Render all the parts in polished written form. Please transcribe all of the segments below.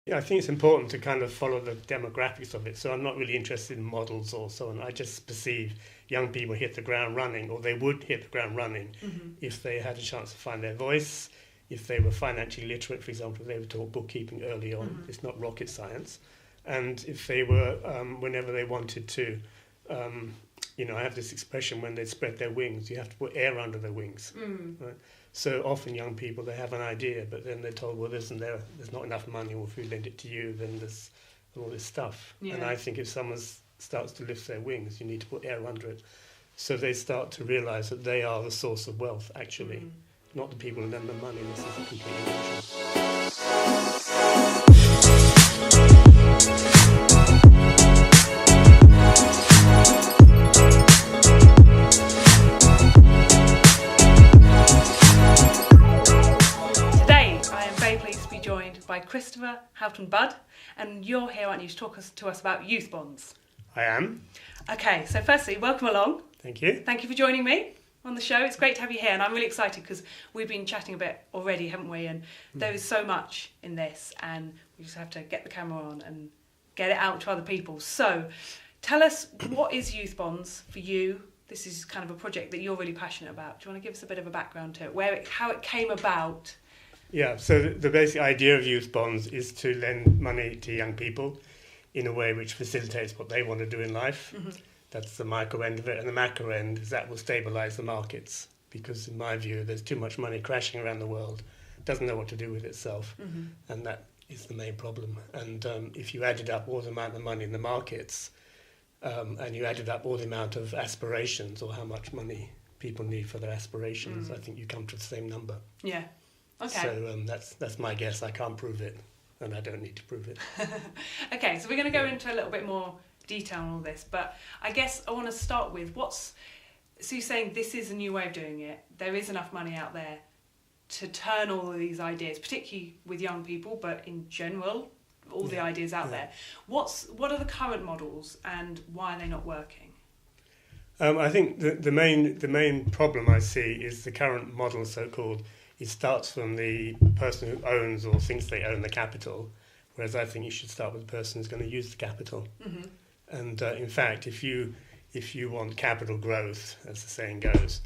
Yeah, I think it's important to kind of follow the demographics of it. So I'm not really interested in models or so on. I just perceive young people hit the ground running, or they would hit the ground running if they had a chance to find their voice, if they were financially literate, for example, if they were taught bookkeeping early on. It's not rocket science. And if they were, whenever they wanted to, I have this expression, when they spread their wings, you have to put air under their wings. Right? So often young people, they have an idea, but then they're told, well, there's not enough money, or if we lend it to you, then there's all this stuff. Yeah. And I think if someone starts to lift their wings, you need to put air under it. So they start to realise that they are the source of wealth, actually, not the people who lend them money. This is a complete illusion. By Christopher Houghton Budd, and you're here, aren't you, to talk to us about youth bonds? I am. Okay, so firstly, welcome along. Thank you. Thank you for joining me on the show. It's great to have you here, and I'm really excited because we've been chatting a bit already, haven't we? And there is so much in this, and we just have to get the camera on and get it out to other people. So tell us, what is youth bonds for you? This is kind of a project that you're really passionate about. Do you want to give us a bit of a background to it, how it came about? Yeah, so the basic idea of youth bonds is to lend money to young people in a way which facilitates what they want to do in life. That's the micro end of it. And the macro end is that will stabilise the markets, because in my view, there's too much money crashing around the world. It doesn't know what to do with itself. And that is the main problem. And if you added up all the amount of money in the markets, and you added up all the amount of aspirations, or how much money people need for their aspirations, I think you come to the same number. Yeah. Okay. So that's my guess. I can't prove it, and I don't need to prove it. Okay, so we're going to go into a little bit more detail on all this, but I guess I want to start with so you're saying this is a new way of doing it. There is enough money out there to turn all of these ideas, particularly with young people, but in general, all the ideas out there. What are the current models, and why are they not working? I think the main problem I see is the current model, so-called. It starts from the person who owns or thinks they own the capital, whereas I think you should start with the person who's going to use the capital. And in fact, if you want capital growth, as the saying goes,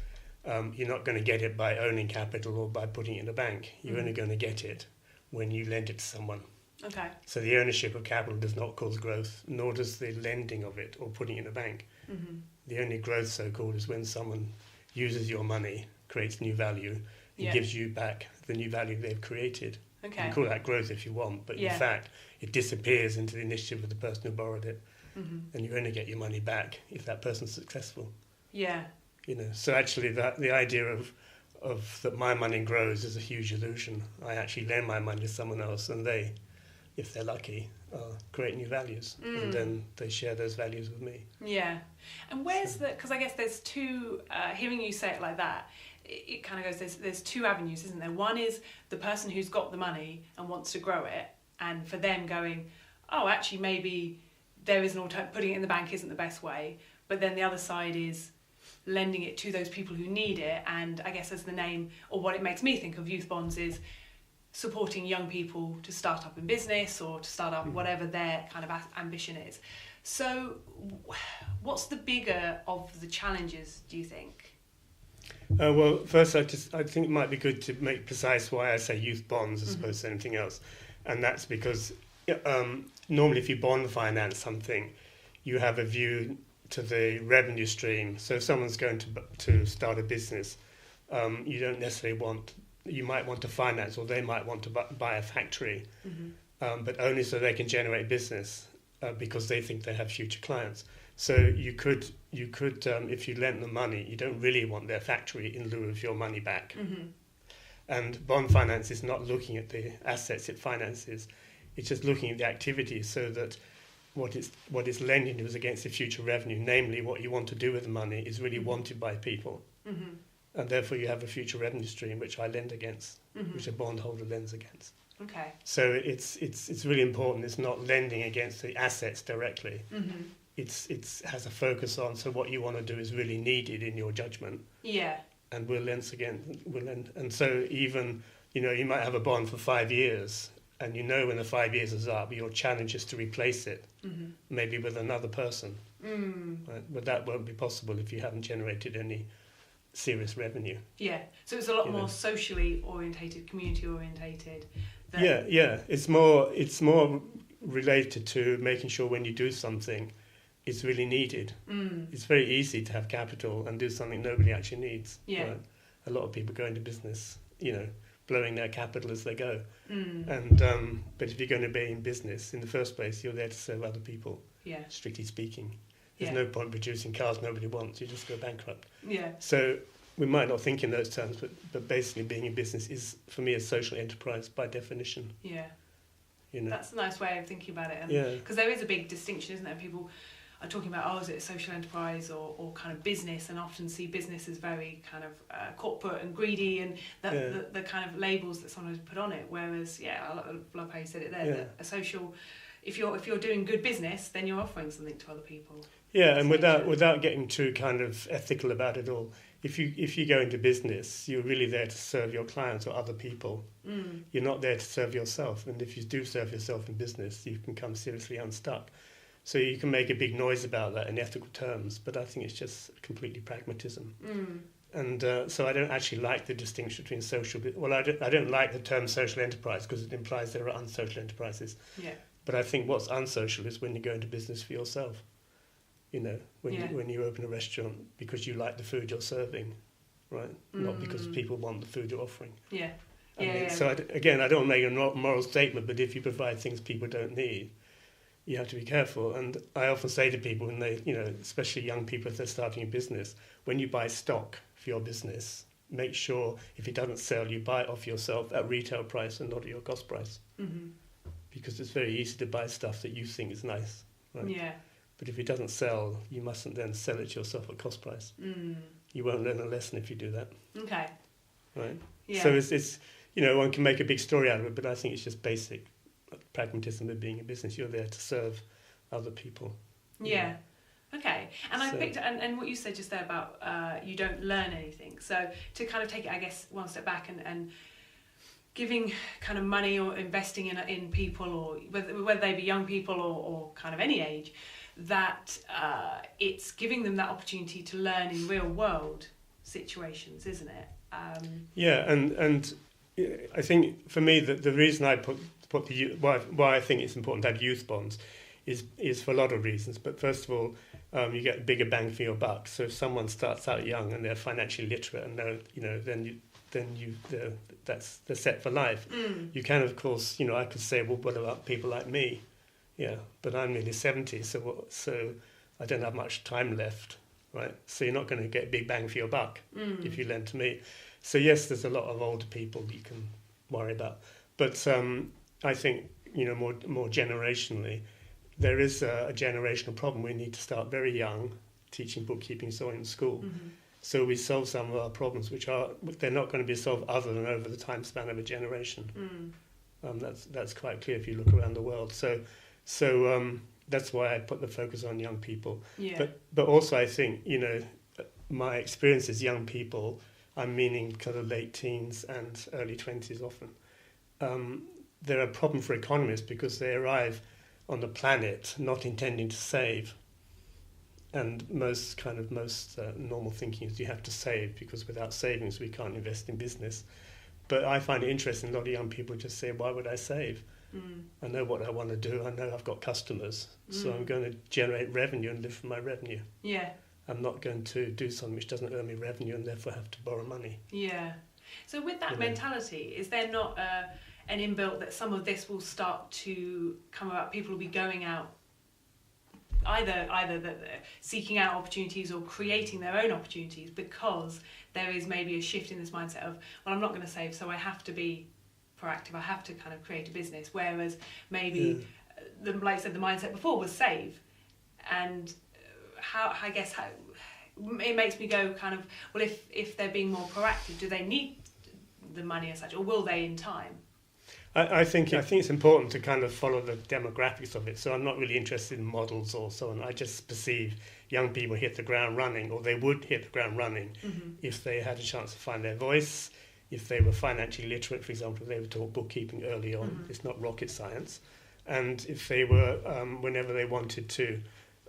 you're not going to get it by owning capital or by putting it in a bank. You're only going to get it when you lend it to someone. Okay. So the ownership of capital does not cause growth, nor does the lending of it or putting it in a bank. The only growth, so-called, is when someone uses your money, creates new value, and gives you back the new value they've created. Okay. You can call that growth if you want, but in fact, it disappears into the initiative of the person who borrowed it, and you only get your money back if that person's successful. Yeah. So actually, the idea of that my money grows is a huge illusion. I actually lend my money to someone else, and they, if they're lucky, create new values, and then they share those values with me. Yeah. And where's because I guess there's two, hearing you say it like that, it kind of goes, there's two avenues, isn't there? One is the person who's got the money and wants to grow it, and for them going, oh, actually maybe there is an alternative, putting it in the bank isn't the best way, but then the other side is lending it to those people who need it. And I guess as the name, or what it makes me think of youth bonds, is supporting young people to start up in business or to start up whatever their kind of ambition is. So what's the bigger of the challenges, do you think? Well, first, I think it might be good to make precise why I say youth bonds as opposed to anything else. And that's because normally if you bond finance something, you have a view to the revenue stream. So if someone's going to start a business, you don't necessarily you might want to finance, or they might want to buy a factory, but only so they can generate business, because they think they have future clients. So you could if you lent them money, you don't really want their factory in lieu of your money back. And bond finance is not looking at the assets it finances; it's just looking at the activities, so that what it's lending to is against the future revenue, namely what you want to do with the money is really wanted by people. And therefore you have a future revenue stream which I lend against, which a bondholder lends against. Okay. So it's really important. It's not lending against the assets directly. It's has a focus on, so what you want to do is really needed in your judgment. Yeah. And we'll lend. And so even, you might have a bond for 5 years, and you know when the 5 years is up, your challenge is to replace it, maybe with another person. Right? But that won't be possible if you haven't generated any serious revenue. Yeah, so it's a lot more socially orientated, community orientated. Yeah. It's more related to making sure when you do something, it's really needed. It's very easy to have capital and do something nobody actually needs. Yeah. Right? A lot of people go into business, blowing their capital as they go. And but if you're going to be in business, in the first place, you're there to serve other people. Yeah. Strictly speaking, there's no point producing cars nobody wants. You just go bankrupt. Yeah. So we might not think in those terms, but basically, being in business is, for me, a social enterprise by definition. Yeah. That's a nice way of thinking about it. Because there is a big distinction, isn't there? People are talking about, is it a social enterprise or kind of business, and often see business as very kind of corporate and greedy, and the kind of labels that sometimes put on it. Whereas, I love how you said it there, that a social, if you're doing good business, then you're offering something to other people. Yeah, and without getting too kind of ethical about it all, if you go into business, you're really there to serve your clients or other people. You're not there to serve yourself. And if you do serve yourself in business, you can come seriously unstuck. So you can make a big noise about that in ethical terms, but I think it's just completely pragmatism. And so I don't actually like the distinction between social... Well, I don't like the term social enterprise because it implies there are unsocial enterprises. Yeah. But I think what's unsocial is when you go into business for yourself. When you open a restaurant because you like the food you're serving, right? Not because people want the food you're offering. Yeah. So I don't want to make a moral statement, but if you provide things people don't need, you have to be careful. And I often say to people when they, especially young people if they're starting a business, when you buy stock for your business, make sure if it doesn't sell, you buy it off yourself at retail price and not at your cost price. Because it's very easy to buy stuff that you think is nice, right? Yeah. But if it doesn't sell, you mustn't then sell it to yourself at cost price. You won't learn a lesson if you do that. Okay. Right? Yeah. So it's one can make a big story out of it, but I think it's just basic pragmatism of being a business. You're there to serve other people. Yeah. Okay. And I picked and what you said just there about you don't learn anything. So to kind of take it, I guess, one step back and giving kind of money or investing in people, or whether they be young people or kind of any age, that it's giving them that opportunity to learn in real world situations, isn't it? And I think for me the reason I put why I think it's important to have youth bonds is for a lot of reasons. But first of all, you get a bigger bang for your buck. So if someone starts out young and they're financially literate and they're set for life. You can, of course, I could say, well, what about people like me? Yeah, but I'm nearly 70, so I don't have much time left, right? So you're not going to get a big bang for your buck if you lend to me. So yes, there's a lot of older people you can worry about, but I think more generationally, there is a generational problem. We need to start very young, teaching bookkeeping so in school. So we solve some of our problems, they're not going to be solved other than over the time span of a generation. That's quite clear if you look around the world. So that's why I put the focus on young people. Yeah. But also I think, my experience as young people, I'm meaning kind of late teens and early 20s often. They're a problem for economists because they arrive on the planet not intending to save. And most normal thinking is you have to save because without savings we can't invest in business. But I find it interesting, a lot of young people just say, why would I save? I know what I want to do. I know I've got customers. So I'm going to generate revenue and live from my revenue. Yeah. I'm not going to do something which doesn't earn me revenue and therefore have to borrow money. Yeah. So with that mentality, is there not an inbuilt that some of this will start to come about? People will be going out either seeking out opportunities or creating their own opportunities because there is maybe a shift in this mindset of, well, I'm not going to save, so I have to be proactive. I have to kind of create a business. Whereas maybe, like I said, the mindset before was save. And how it makes me go kind of, well, if they're being more proactive, do they need the money as such, or will they in time? I think it's important to kind of follow the demographics of it. So I'm not really interested in models or so on. I just perceive young people hit the ground running, or they would hit the ground running if they had a chance to find their voice, if they were financially literate, for example, they were taught bookkeeping early on. Mm-hmm. It's not rocket science. And if they were, whenever they wanted to,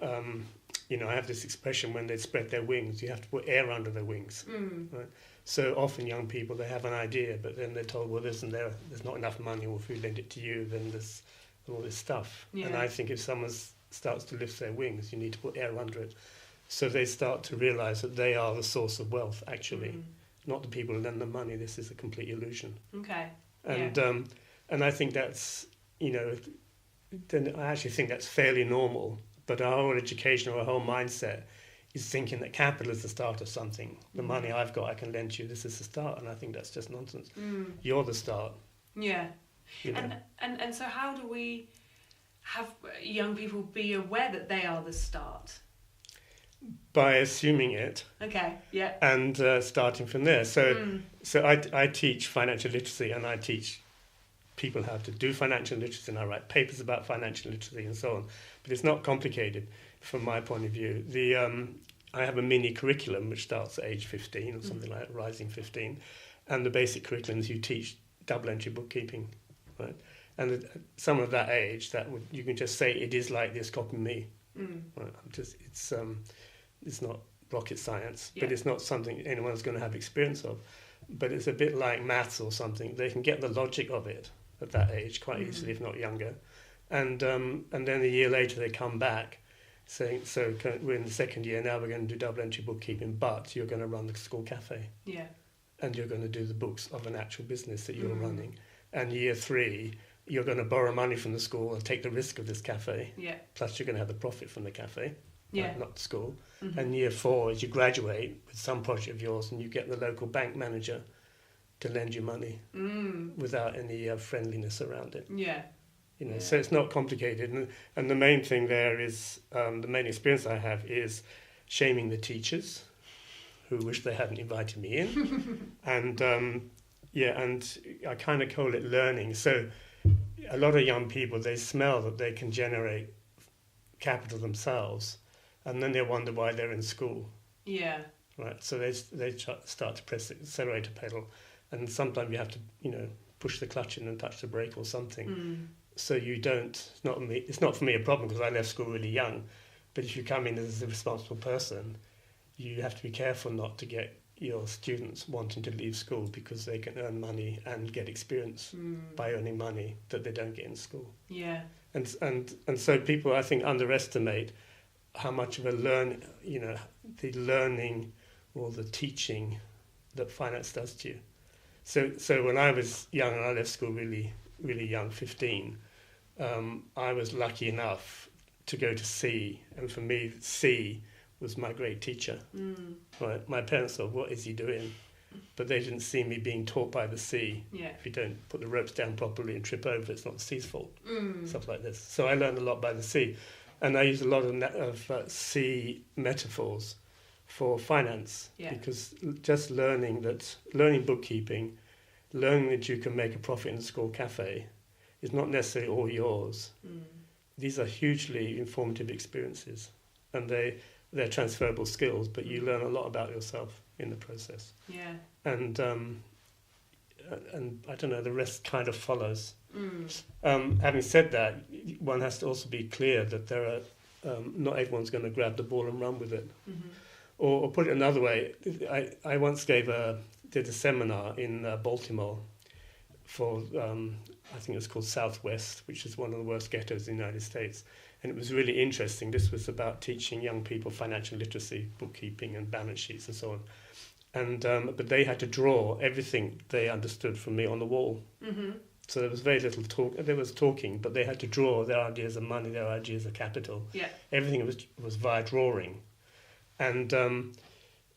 I have this expression, when they spread their wings, you have to put air under their wings. Right? So often young people, they have an idea, but then they're told, well, there's not enough money, or if we lend it to you, then there's all this stuff. Yeah. And I think if someone starts to lift their wings, you need to put air under it. So they start to realise that they are the source of wealth, actually. Not the people who lend them money. This is a complete illusion. Okay. And I think that's, then I actually think that's fairly normal. But our whole education or our whole mindset is thinking that capital is the start of something. The money I've got, I can lend you. This is the start. And I think that's just nonsense. You're the start. Yeah. And so how do we have young people be aware that they are the start? By assuming it. Okay, yeah. And starting from there. So I teach financial literacy, and I teach people how to do financial literacy, and I write papers about financial literacy and so on. But it's not complicated from my point of view. I have a mini curriculum which starts at age 15 or something like that, Rising 15. And the basic curriculum is you teach double entry bookkeeping, right? And at someone of that age, you can just say, it is like this, copy me. Right? It's not rocket science, but it's not something anyone's going to have experience of. But it's a bit like maths or something. They can get the logic of it at that age quite easily, if not younger. And then a year later they come back saying, so we're in the second year now, we're going to do double entry bookkeeping, but you're going to run the school cafe. Yeah. And you're going to do the books of an actual business that you're running. And year 3, you're going to borrow money from the school and take the risk of this cafe. Yeah. Plus you're going to have the profit from the cafe. Yeah. Not the school. And year 4 is you graduate with some project of yours and you get the local bank manager to lend you money without any friendliness around it. Yeah. So it's not complicated. And the main thing there is, the main experience I have is shaming the teachers who wish they hadn't invited me in. And and I kind of call it learning. So a lot of young people, they smell that they can generate capital themselves, and then they wonder why they're in school. Yeah. Right. So they start to press the accelerator pedal, and sometimes you have to push the clutch in and touch the brake or something. So you don't. It's not for me a problem because I left school really young. But if you come in as a responsible person, you have to be careful not to get your students wanting to leave school because they can earn money and get experience by earning money that they don't get in school. Yeah. And so people, I think, underestimate how much of the learning or the teaching that finance does to you. So when I was young and I left school really, really young, 15, I was lucky enough to go to C, and for me, C was my great teacher. Right? My parents thought, what is he doing? But they didn't see me being taught by the sea. Yeah. If you don't put the ropes down properly and trip over, it's not the sea's fault. Stuff like this. So I learned a lot by the sea. And I use a lot of sea metaphors for finance. Yeah. Because just learning bookkeeping, learning that you can make a profit in the school cafe is not necessarily all yours. These are hugely informative experiences. And they're transferable skills, but you learn a lot about yourself in the process. Yeah. And I don't know, the rest kind of follows. Having said that, one has to also be clear that there are not everyone's going to grab the ball and run with it. Or put it another way, I once did a seminar in Baltimore for I think it was called Southwest, which is one of the worst ghettos in the United States. And it was really interesting. This was about teaching young people financial literacy, bookkeeping and balance sheets and so on. And but they had to draw everything they understood from me on the wall. So there was very little talk. There was talking, but they had to draw their ideas of money, their ideas of capital. Yeah. Everything was via drawing. And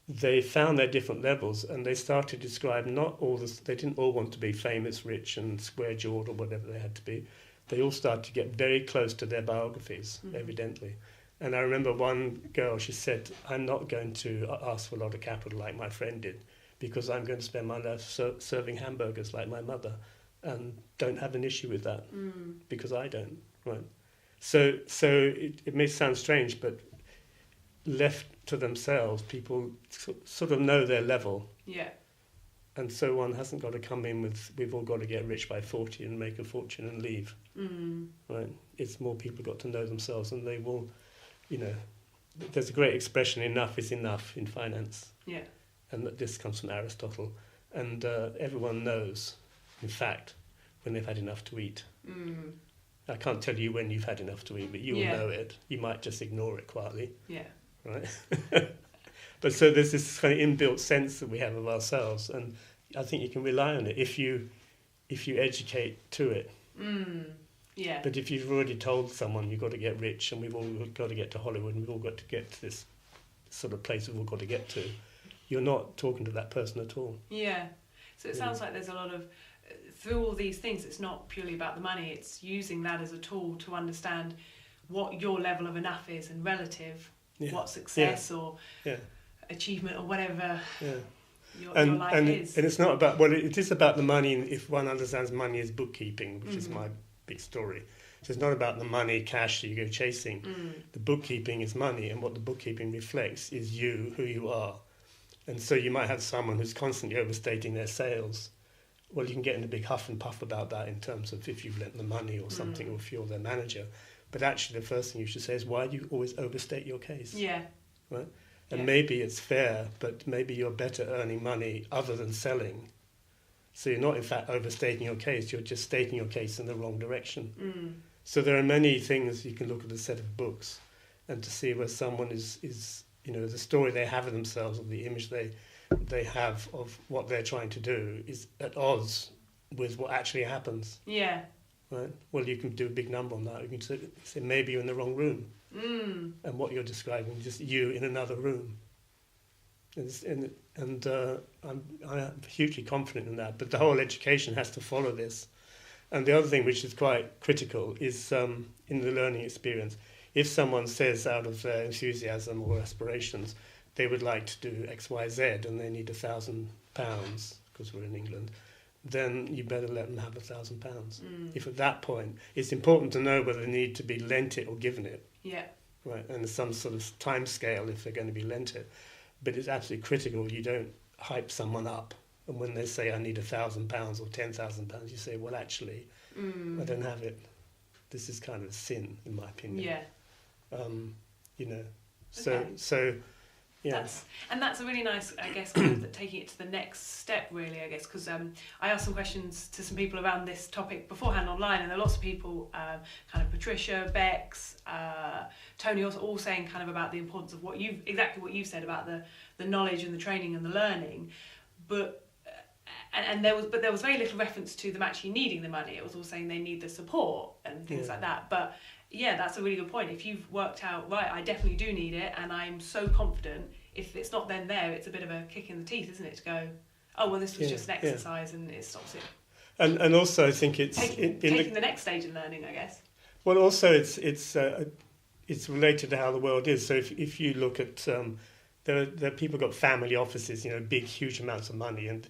they found their different levels, and they started to describe not all this. They didn't all want to be famous, rich, and square-jawed or whatever they had to be. They all started to get very close to their biographies, evidently. And I remember one girl, she said, I'm not going to ask for a lot of capital like my friend did, because I'm going to spend my life serving hamburgers like my mother, and don't have an issue with that, because I don't. Right? So it may sound strange, but left to themselves, people sort of know their level. Yeah. And so one hasn't got to come in with, we've all got to get rich by 40 and make a fortune and leave. Right? It's more people got to know themselves, and they will, you know, there's a great expression, enough is enough, in finance. Yeah. And that this comes from Aristotle. And everyone knows, in fact, when they've had enough to eat. I can't tell you when you've had enough to eat, but you will know it. You might just ignore it quietly. Yeah. Right? But so there's this kind of inbuilt sense that we have of ourselves, and I think you can rely on it if you educate to it. Yeah. But if you've already told someone you've got to get rich, and we've all got to get to Hollywood, and we've all got to get to this sort of place we've all got to get to, you're not talking to that person at all. Yeah. So it sounds like there's a lot of, through all these things, it's not purely about the money, it's using that as a tool to understand what your level of enough is and relative, what success or achievement or whatever your life is. And it's not about, well, it is about the money, if one understands money as bookkeeping, which is my big story. So it's not about the money, cash that you go chasing. The bookkeeping is money, and what the bookkeeping reflects is you, who you are. And so you might have someone who's constantly overstating their sales. Well, you can get in a big huff and puff about that in terms of if you've lent them money or something, or if you're their manager. But actually, the first thing you should say is, why do you always overstate your case? Yeah. Right? And maybe it's fair, but maybe you're better earning money other than selling. So you're not, in fact, overstating your case. You're just stating your case in the wrong direction. So there are many things you can look at a set of books and to see where someone is you know, the story they have of themselves, or the image they have of what they're trying to do is at odds with what actually happens. Yeah. Right? Well, you can do a big number on that. You can say maybe you're in the wrong room. And what you're describing is just you in another room. I'm hugely confident in that. But the whole education has to follow this. And the other thing which is quite critical is in the learning experience, if someone says out of their enthusiasm or aspirations, they would like to do X, Y, Z, and they need £1,000 because we're in England, then you better let them have £1,000. If at that point, it's important to know whether they need to be lent it or given it. Yeah. Right, and there's some sort of time scale if they're going to be lent it. But it's absolutely critical you don't hype someone up. And when they say, I need £1,000 or £10,000, you say, well, actually, I don't have it. This is kind of a sin, in my opinion. Yeah. You know, so yeah. That's a really nice, I guess, kind of taking it to the next step, really, I guess, because I asked some questions to some people around this topic beforehand online, and there are lots of people, kind of Patricia, Bex, Tony, also all saying kind of about the importance of exactly what you've said about the knowledge and the training and the learning, but there was very little reference to them actually needing the money. It was all saying they need the support and things like that, but. Yeah, that's a really good point. If you've worked out, right, I definitely do need it, and I'm so confident, if it's not then there, it's a bit of a kick in the teeth, isn't it, to go, oh, well, this was just an exercise and it stops it. And also I think it's... Taking the next stage in learning, I guess. Well, also it's related to how the world is. So if you look at... there are people got family offices, you know, big, huge amounts of money, and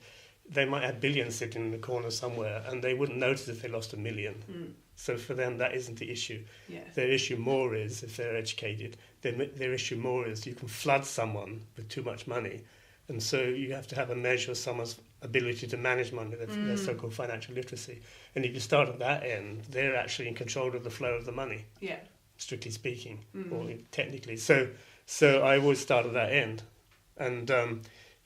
they might have billions sitting in the corner somewhere, and they wouldn't notice if they lost $1 million. So for them, that isn't the issue. Yeah. Their issue more is, if they're educated, their issue more is you can flood someone with too much money. And so you have to have a measure of someone's ability to manage money, their so-called financial literacy. And if you start at that end, they're actually in control of the flow of the money, strictly speaking, or technically. So I always start at that end. And...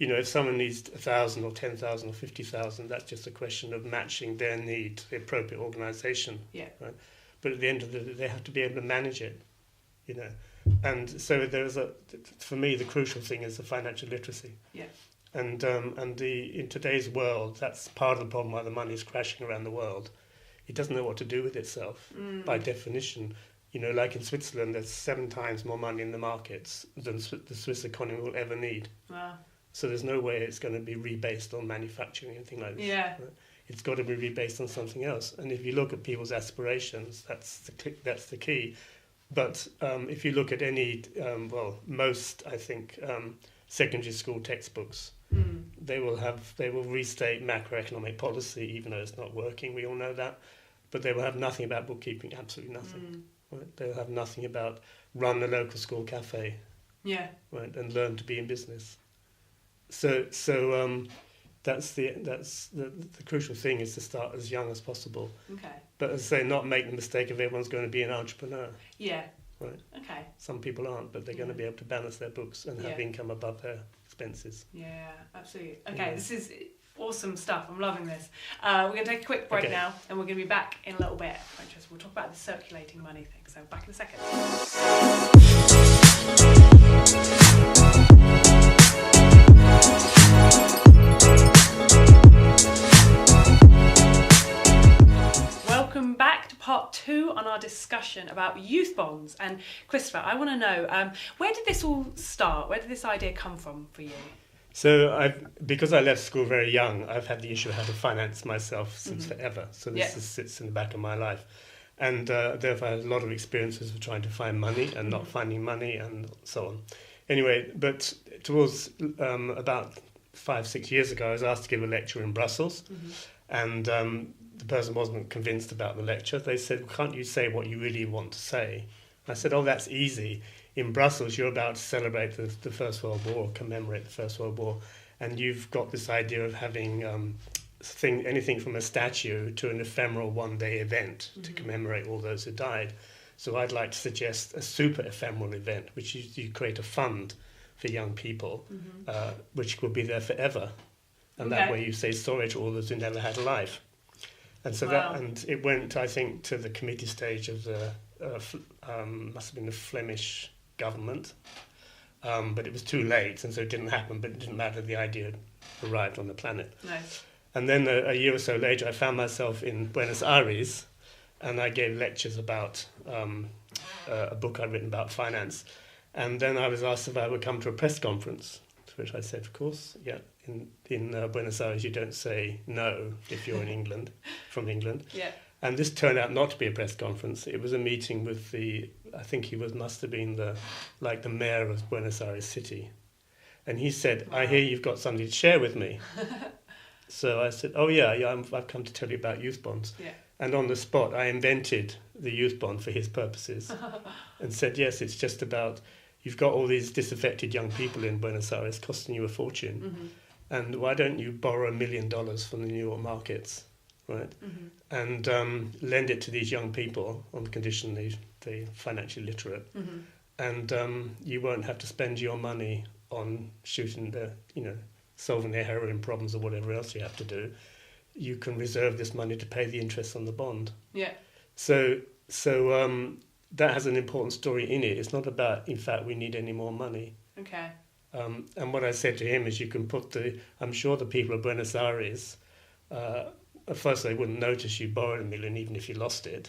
you know, if someone needs 1,000 or 10,000 or 50,000, that's just a question of matching their need to the appropriate organisation. Yeah. Right? But at the end of the day, they have to be able to manage it, you know. And so for me, the crucial thing is the financial literacy. Yeah. And in today's world, that's part of the problem why the money is crashing around the world. It doesn't know what to do with itself, by definition. You know, like in Switzerland, there's 7 times more money in the markets than the Swiss economy will ever need. Wow. So there's no way it's going to be rebased on manufacturing or anything like this. Yeah. Right? It's got to be rebased on something else. And if you look at people's aspirations, that's the key. But if you look at any, most, I think, secondary school textbooks, they will restate macroeconomic policy, even though it's not working. We all know that. But they will have nothing about bookkeeping, absolutely nothing. Right? They'll have nothing about run the local school cafe. Yeah. Right, and learn to be in business. So That's the crucial thing, is to start as young as possible. Okay. But as I say, not make the mistake of everyone's going to be an entrepreneur. Yeah. Right. Okay. Some people aren't, but they're going to be able to balance their books and have income above their expenses. Yeah, absolutely. Okay, this is awesome stuff. I'm loving this. We're going to take a quick break now, and we're going to be back in a little bit. We'll talk about the circulating money thing. So back in a second. Welcome back to part 2 on our discussion about youth bonds. And Christopher, I want to know, where did this all start? Where did this idea come from for you? So because I left school very young, I've had the issue of how to finance myself since forever. So this sits in the back of my life. And therefore I had a lot of experiences of trying to find money and not finding money and so on. Anyway, but towards about 5-6 years ago, I was asked to give a lecture in Brussels. And the person wasn't convinced about the lecture. They said, can't you say what you really want to say? I said, oh, that's easy. In Brussels, you're about to celebrate the First World War, or commemorate the First World War, and you've got this idea of having anything from a statue to an ephemeral one-day event to commemorate all those who died. So I'd like to suggest a super ephemeral event, which you create a fund for young people, which will be there forever. And that way you say sorry to all those who never had a life. And so and it went, I think, to the committee stage of the, must have been the Flemish government. But it was too late, and so it didn't happen, but it didn't matter, the idea arrived on the planet. Nice. And then a year or so later, I found myself in Buenos Aires, and I gave lectures about a book I'd written about finance. And then I was asked if I would come to a press conference, to which I said, of course, yeah. In Buenos Aires, you don't say no if you're in England, from England. Yeah. And this turned out not to be a press conference. It was a meeting with I think he must have been the mayor of Buenos Aires City. And he said, I hear you've got something to share with me. So I said, oh yeah, I've come to tell you about youth bonds. Yeah. And on the spot, I invented the youth bond for his purposes and said, yes, it's just about, you've got all these disaffected young people in Buenos Aires costing you a fortune. And why don't you borrow $1 million from the New York markets, right? And lend it to these young people on the condition they're financially literate. And you won't have to spend your money on shooting solving their heroin problems or whatever else you have to do. You can reserve this money to pay the interest on the bond. Yeah. So that has an important story in it. It's not about, in fact, we need any more money. Okay. And what I said to him is, you can put I'm sure the people of Buenos Aires, at first they wouldn't notice you borrowed $1 million even if you lost it.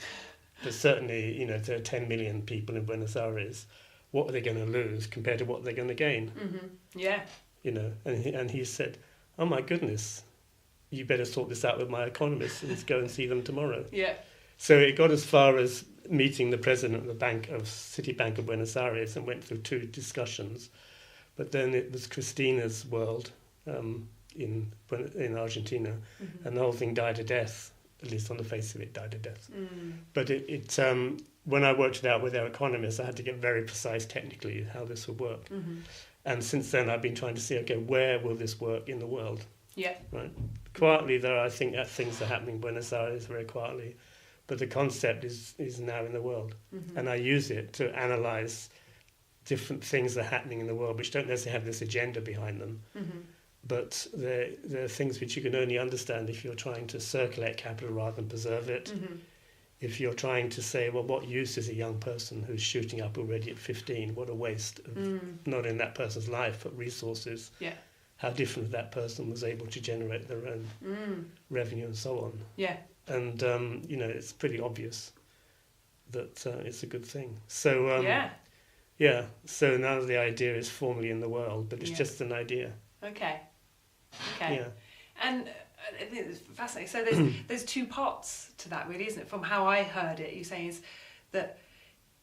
But certainly, there are 10 million people in Buenos Aires. What are they going to lose compared to what they're going to gain? Yeah. And he said, oh my goodness, you better sort this out with my economists and let's go and see them tomorrow. Yeah. So it got as far as meeting the president of the Citibank of Buenos Aires, and went through 2 discussions. But then it was Christina's world in Argentina, and the whole thing died a death. At least on the face of it, died a death. But it when I worked it out with our economists, I had to get very precise technically how this would work. And since then, I've been trying to see, okay, where will this work in the world? Yeah. Right. Quietly, I think that things are happening in Buenos Aires very quietly, but the concept is now in the world, and I use it to analyze different things that are happening in the world, which don't necessarily have this agenda behind them, but they're things which you can only understand if you're trying to circulate capital rather than preserve it. If you're trying to say, well, what use is a young person who's shooting up already at 15? What a waste of not in that person's life, but resources. Yeah. How different if that person was able to generate their own revenue and so on. Yeah. And, it's pretty obvious that it's a good thing. So, yeah, so now the idea is formally in the world, but it's just an idea. Okay. Yeah. And I think it's fascinating. So there's 2 parts to that, really, isn't it? From how I heard it, you're saying is that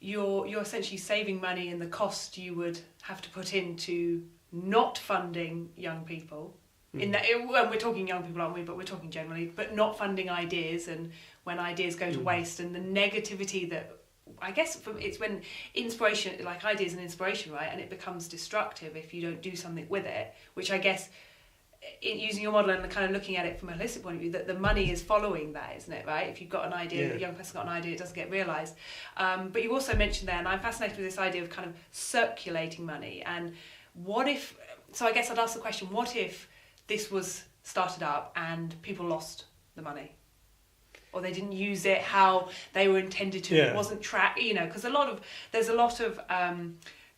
you're essentially saving money in the cost you would have to put into not funding young people. In that, we're talking young people, aren't we? But we're talking generally, but not funding ideas, and when ideas go to waste, and the negativity that, I guess, it's when inspiration, like ideas and inspiration, right? And it becomes destructive if you don't do something with it, which I guess using your model and kind of looking at it from a holistic point of view, that the money is following that, isn't it, right? If you've got an idea, a young person's got an idea, it doesn't get realised. But you also mentioned there, and I'm fascinated with this idea of kind of circulating money. And what if, so I guess I'd ask the question, what if this was started up and people lost the money? Or they didn't use it how they were intended to, it wasn't tracked, because there's a lot of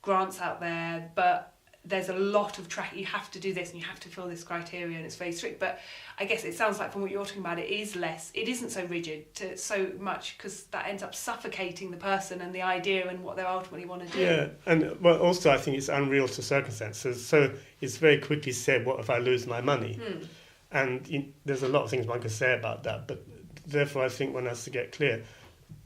grants out there, but there's a lot of track. You have to do this and you have to fill this criteria, and it's very strict. But I guess it sounds like from what you're talking about, it isn't so rigid to so much, because that ends up suffocating the person and the idea and what they ultimately want to do. Yeah, and also I think it's unreal to circumstances. So it's very quickly said, what if I lose my money? And there's a lot of things one could say about that, but therefore I think one has to get clear.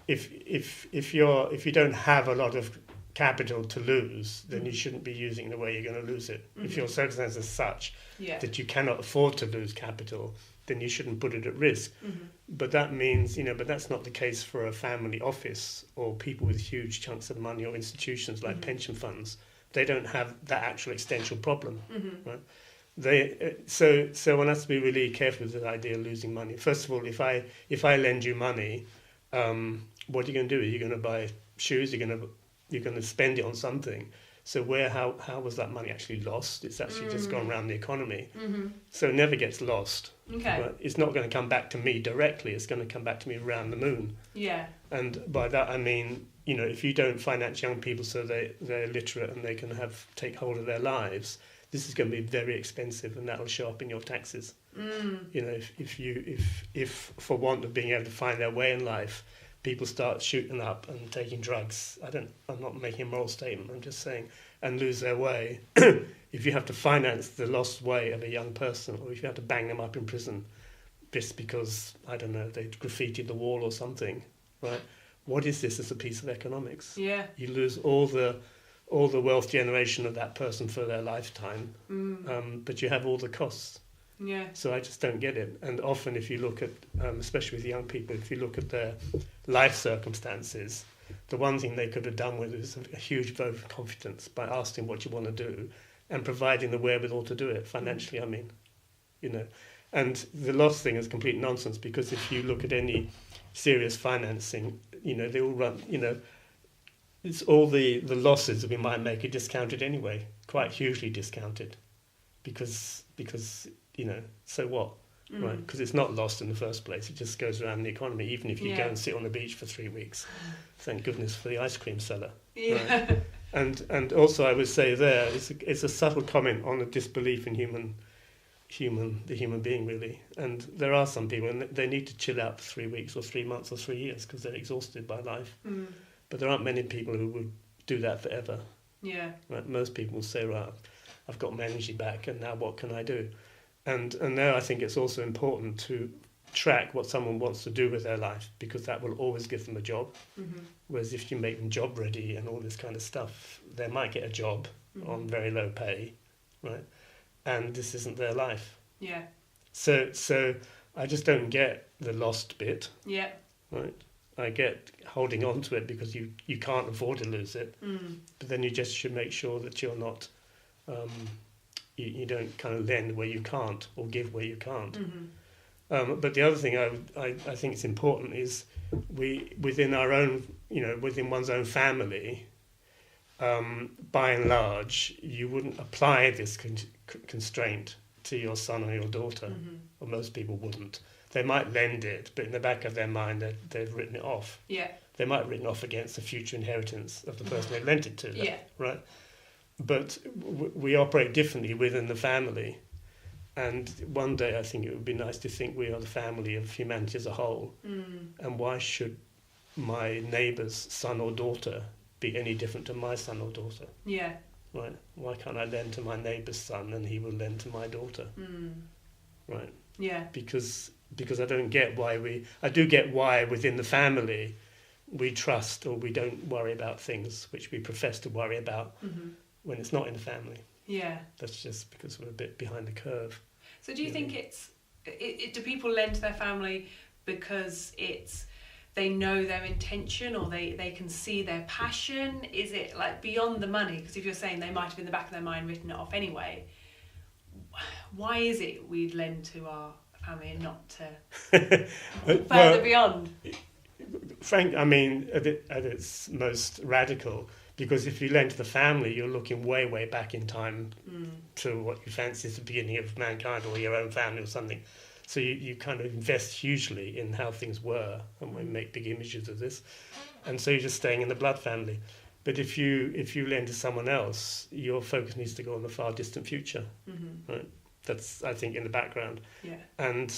If you don't have a lot of capital to lose, then you shouldn't be using the way you're going to lose it. If your circumstances are such that you cannot afford to lose capital, then you shouldn't put it at risk. But that means, but that's not the case for a family office or people with huge chunks of money, or institutions like pension funds. They don't have that actual existential problem, right? So one has to be really careful with the idea of losing money. First of all, if I lend you money, what are you going to do? Are you going to buy shoes? You're going to spend it on something. So how was that money actually lost? It's actually just gone around the economy. So it never gets lost. Okay. Right? It's not going to come back to me directly. It's going to come back to me around the moon. Yeah. And by that I mean, if you don't finance young people so they're literate and they can take hold of their lives, this is going to be very expensive, and that will show up in your taxes. If for want of being able to find their way in life, people start shooting up and taking drugs. I'm not making a moral statement, I'm just saying, and lose their way. If you have to finance the lost way of a young person, or if you have to bang them up in prison just because, I don't know, they graffitied the wall or something, right? What is this as a piece of economics? Yeah. You lose all the wealth generation of that person for their lifetime, but you have all the costs. Yeah. So I just don't get it. And often if you look at, especially with young people, if you look at their life circumstances, the one thing they could have done with is a huge vote of confidence by asking what you want to do and providing the wherewithal to do it financially, I mean, And the loss thing is complete nonsense, because if you look at any serious financing, they all run, it's all the losses that we might make are discounted anyway, quite hugely discounted, because so what, right? Because it's not lost in the first place. It just goes around the economy, even if you go and sit on the beach for 3 weeks. Thank goodness for the ice cream seller. Yeah. Right? And also I would say there, it's a subtle comment on the disbelief in the human being, really. And there are some people, and they need to chill out for 3 weeks or 3 months or 3 years because they're exhausted by life. But there aren't many people who would do that forever. Yeah. Right? Most people will say, right, I've got my energy back, and now what can I do? And there I think it's also important to track what someone wants to do with their life, because that will always give them a job. Whereas if you make them job ready and all this kind of stuff, they might get a job on very low pay, right? And this isn't their life. Yeah. So I just don't get the lost bit. Yeah. Right? I get holding on to it because you can't afford to lose it. But then you just should make sure that you're not, you don't kind of lend where you can't or give where you can't. But the other thing I think is important is within our own, within one's own family, by and large, you wouldn't apply this constraint to your son or your daughter, or most people wouldn't. They might lend it, but in the back of their mind, they've written it off. Yeah. They might have written off against the future inheritance of the person they lent it to. Yeah. Right? But we operate differently within the family. And one day I think it would be nice to think we are the family of humanity as a whole. And why should my neighbour's son or daughter be any different to my son or daughter? Yeah. Right? Why can't I lend to my neighbour's son and he will lend to my daughter? Right? Yeah. Because I don't get why I do get why within the family we trust or we don't worry about things which we profess to worry about when it's not in the family. Yeah. That's just because we're a bit behind the curve. So do you think do people lend to their family because they know their intention, or they can see their passion? Is it like beyond the money? Because if you're saying they might have in the back of their mind written it off anyway, why is it we lend to our family and not to further beyond? Frank, I mean, at its most radical, because if you lend to the family, you're looking way, way back in time to what you fancy is the beginning of mankind or your own family or something. So you kind of invest hugely in how things were, and we make big images of this. And so you're just staying in the blood family. But if you lend to someone else, your focus needs to go on the far distant future. Right? That's, I think, in the background. Yeah. And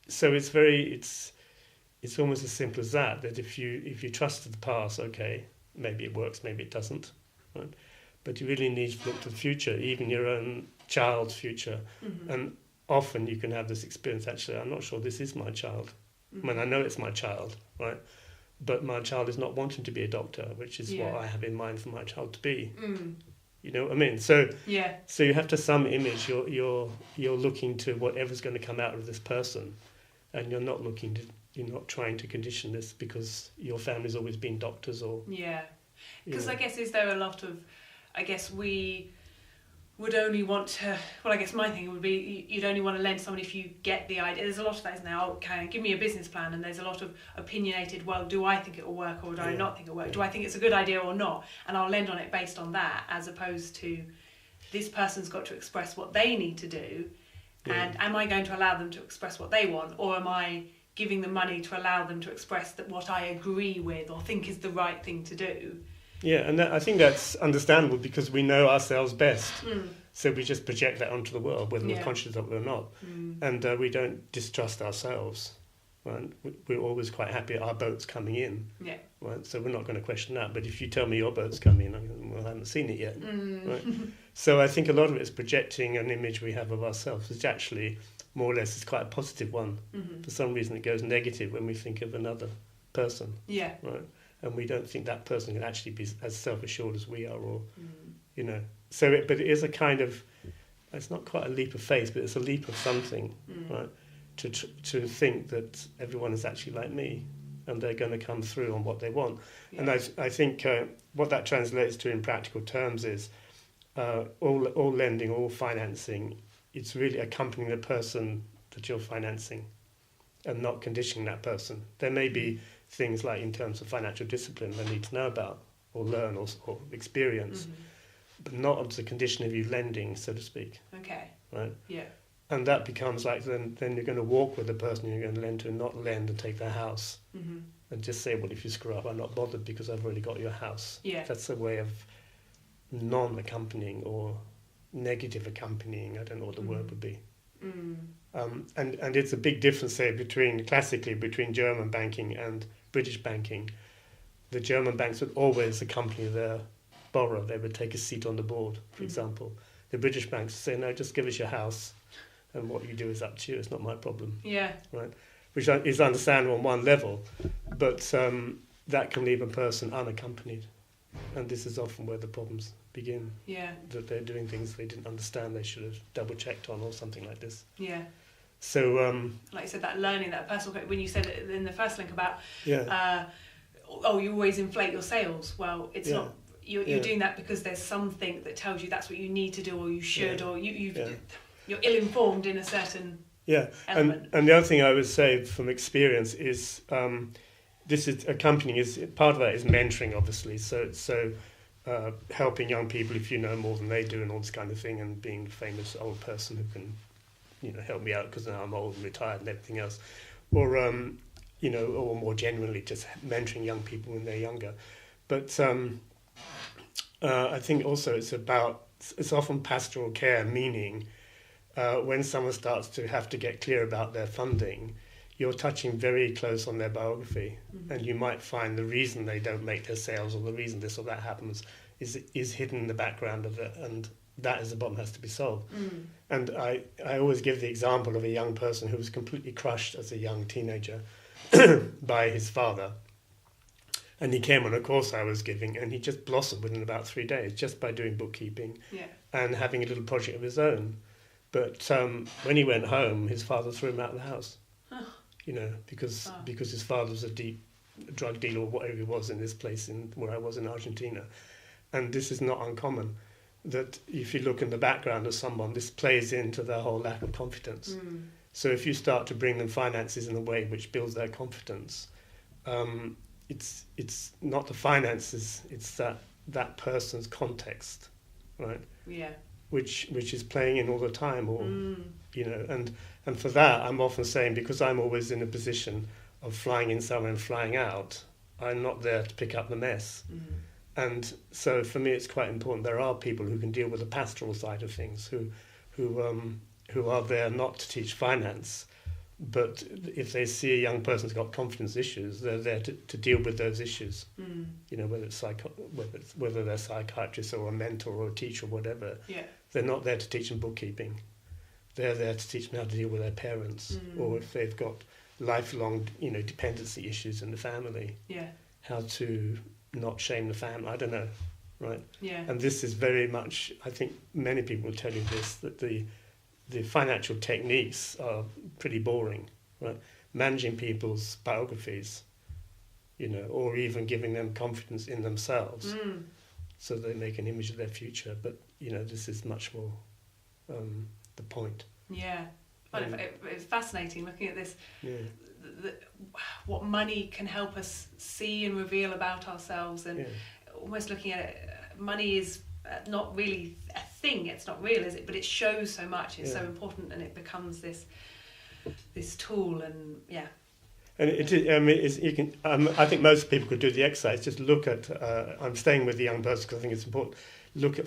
so it's almost as simple as that. That if you trust the past, okay, maybe it works, maybe it doesn't. Right? But you really need to look to the future, even your own child's future. And often you can have this experience, actually, I'm not sure this is my child. I mean, I know it's my child, right? But my child is not wanting to be a doctor, which is what I have in mind for my child to be. You know what I mean? So so you have to some image. You're looking to whatever's going to come out of this person, and you're not trying to condition this because your family's always been doctors or because I guess is there a lot of we would only want to, well, I guess my thing would be you'd only want to lend to someone if you get the idea. There's a lot of that now, okay, give me a business plan, and there's a lot of opinionated, well, do I think it will work or do I not think it will work? Do I think it's a good idea or not? And I'll lend on it based on that, as opposed to this person's got to express what they need to do, and am I going to allow them to express what they want, or am I giving them money to allow them to express that what I agree with or think is the right thing to do? Yeah, and I think that's understandable because we know ourselves best. So we just project that onto the world, whether we're conscious of it or not. And we don't distrust ourselves. Right? We're always quite happy at our boats coming in. Yeah. Right? So we're not going to question that. But if you tell me your boat's coming in, well, I haven't seen it yet. Right? So I think a lot of it is projecting an image we have of ourselves, which actually, more or less, is quite a positive one. For some reason, it goes negative when we think of another person. Yeah. Right? And we don't think that person can actually be as self-assured as we are, or, you know. So, but it is a kind of, it's not quite a leap of faith, but it's a leap of something, right? To think that everyone is actually like me, and they're going to come through on what they want. Yeah. And I think what that translates to in practical terms is all lending, all financing, it's really accompanying the person that you're financing, and not conditioning that person. There may be things like in terms of financial discipline they need to know about or learn or experience, but not as a condition of you lending, so to speak. Okay. Right? Yeah. And that becomes like then you're going to walk with the person you're going to lend to, and not lend and take their house and just say, well, if you screw up, I'm not bothered because I've already got your house. Yeah. That's a way of non-accompanying or negative accompanying. I don't know what the word would be. And it's a big difference, say, classically between German banking and British banking. The German banks would always accompany their borrower. They would take a seat on the board, for example. The British banks would say, no, just give us your house, and what you do is up to you. It's not my problem. Yeah. Right. Which is understandable on one level, but that can leave a person unaccompanied. And this is often where the problems begin. Yeah. That they're doing things they didn't understand they should have double-checked on or something like this. Yeah. So... like you said, that learning, that personal... When you said it in the first link about... Yeah. You always inflate your sales. Well, it's not... You're doing that because there's something that tells you that's what you need to do, or you should, or you're ill-informed in a certain element. And the other thing I would say from experience is... this is accompanying, part of that is mentoring, obviously. So helping young people if you know more than they do and all this kind of thing, and being the famous old person who can, help me out because now I'm old and retired and everything else. Or, or more generally just mentoring young people when they're younger. But I think also it's often pastoral care, meaning when someone starts to have to get clear about their funding, you're touching very close on their biography, and you might find the reason they don't make their sales or the reason this or that happens is hidden in the background of it, and that is the problem has to be solved. And I always give the example of a young person who was completely crushed as a young teenager by his father. And he came on a course I was giving, and he just blossomed within about 3 days just by doing bookkeeping and having a little project of his own. But when he went home, his father threw him out of the house. Because his father was a deep drug dealer or whatever he was in this place where I was in Argentina. And this is not uncommon. that if you look in the background of someone, this plays into their whole lack of confidence. So if you start to bring them finances in a way which builds their confidence, it's not the finances, it's that person's context, right? Yeah. Which is playing in all the time, or you know, and for that I'm often saying, because I'm always in a position of flying in somewhere and flying out, I'm not there to pick up the mess. And so for me it's quite important there are people who can deal with the pastoral side of things, who are there not to teach finance, but if they see a young person's got confidence issues, they're there to deal with those issues. You know, whether they're psychiatrists or a mentor or a teacher or whatever. Yeah. They're not there to teach them bookkeeping. They're there to teach them how to deal with their parents, or if they've got lifelong, you know, dependency issues in the family. Yeah. How to not shame the family. I don't know, right? Yeah. And this is very much, I think many people will tell you this, that the financial techniques are pretty boring, right? Managing people's biographies, you know, or even giving them confidence in themselves, so they make an image of their future. But you know, this is much more the point. Yeah. Well, it's fascinating looking at this. Yeah. What money can help us see and reveal about ourselves, and almost looking at it, money is not really a thing, it's not real, is it? But it shows so much, it's so important, and it becomes this tool, and And you can. I think most people could do the exercise. Just look at. I'm staying with the young person because I think it's important.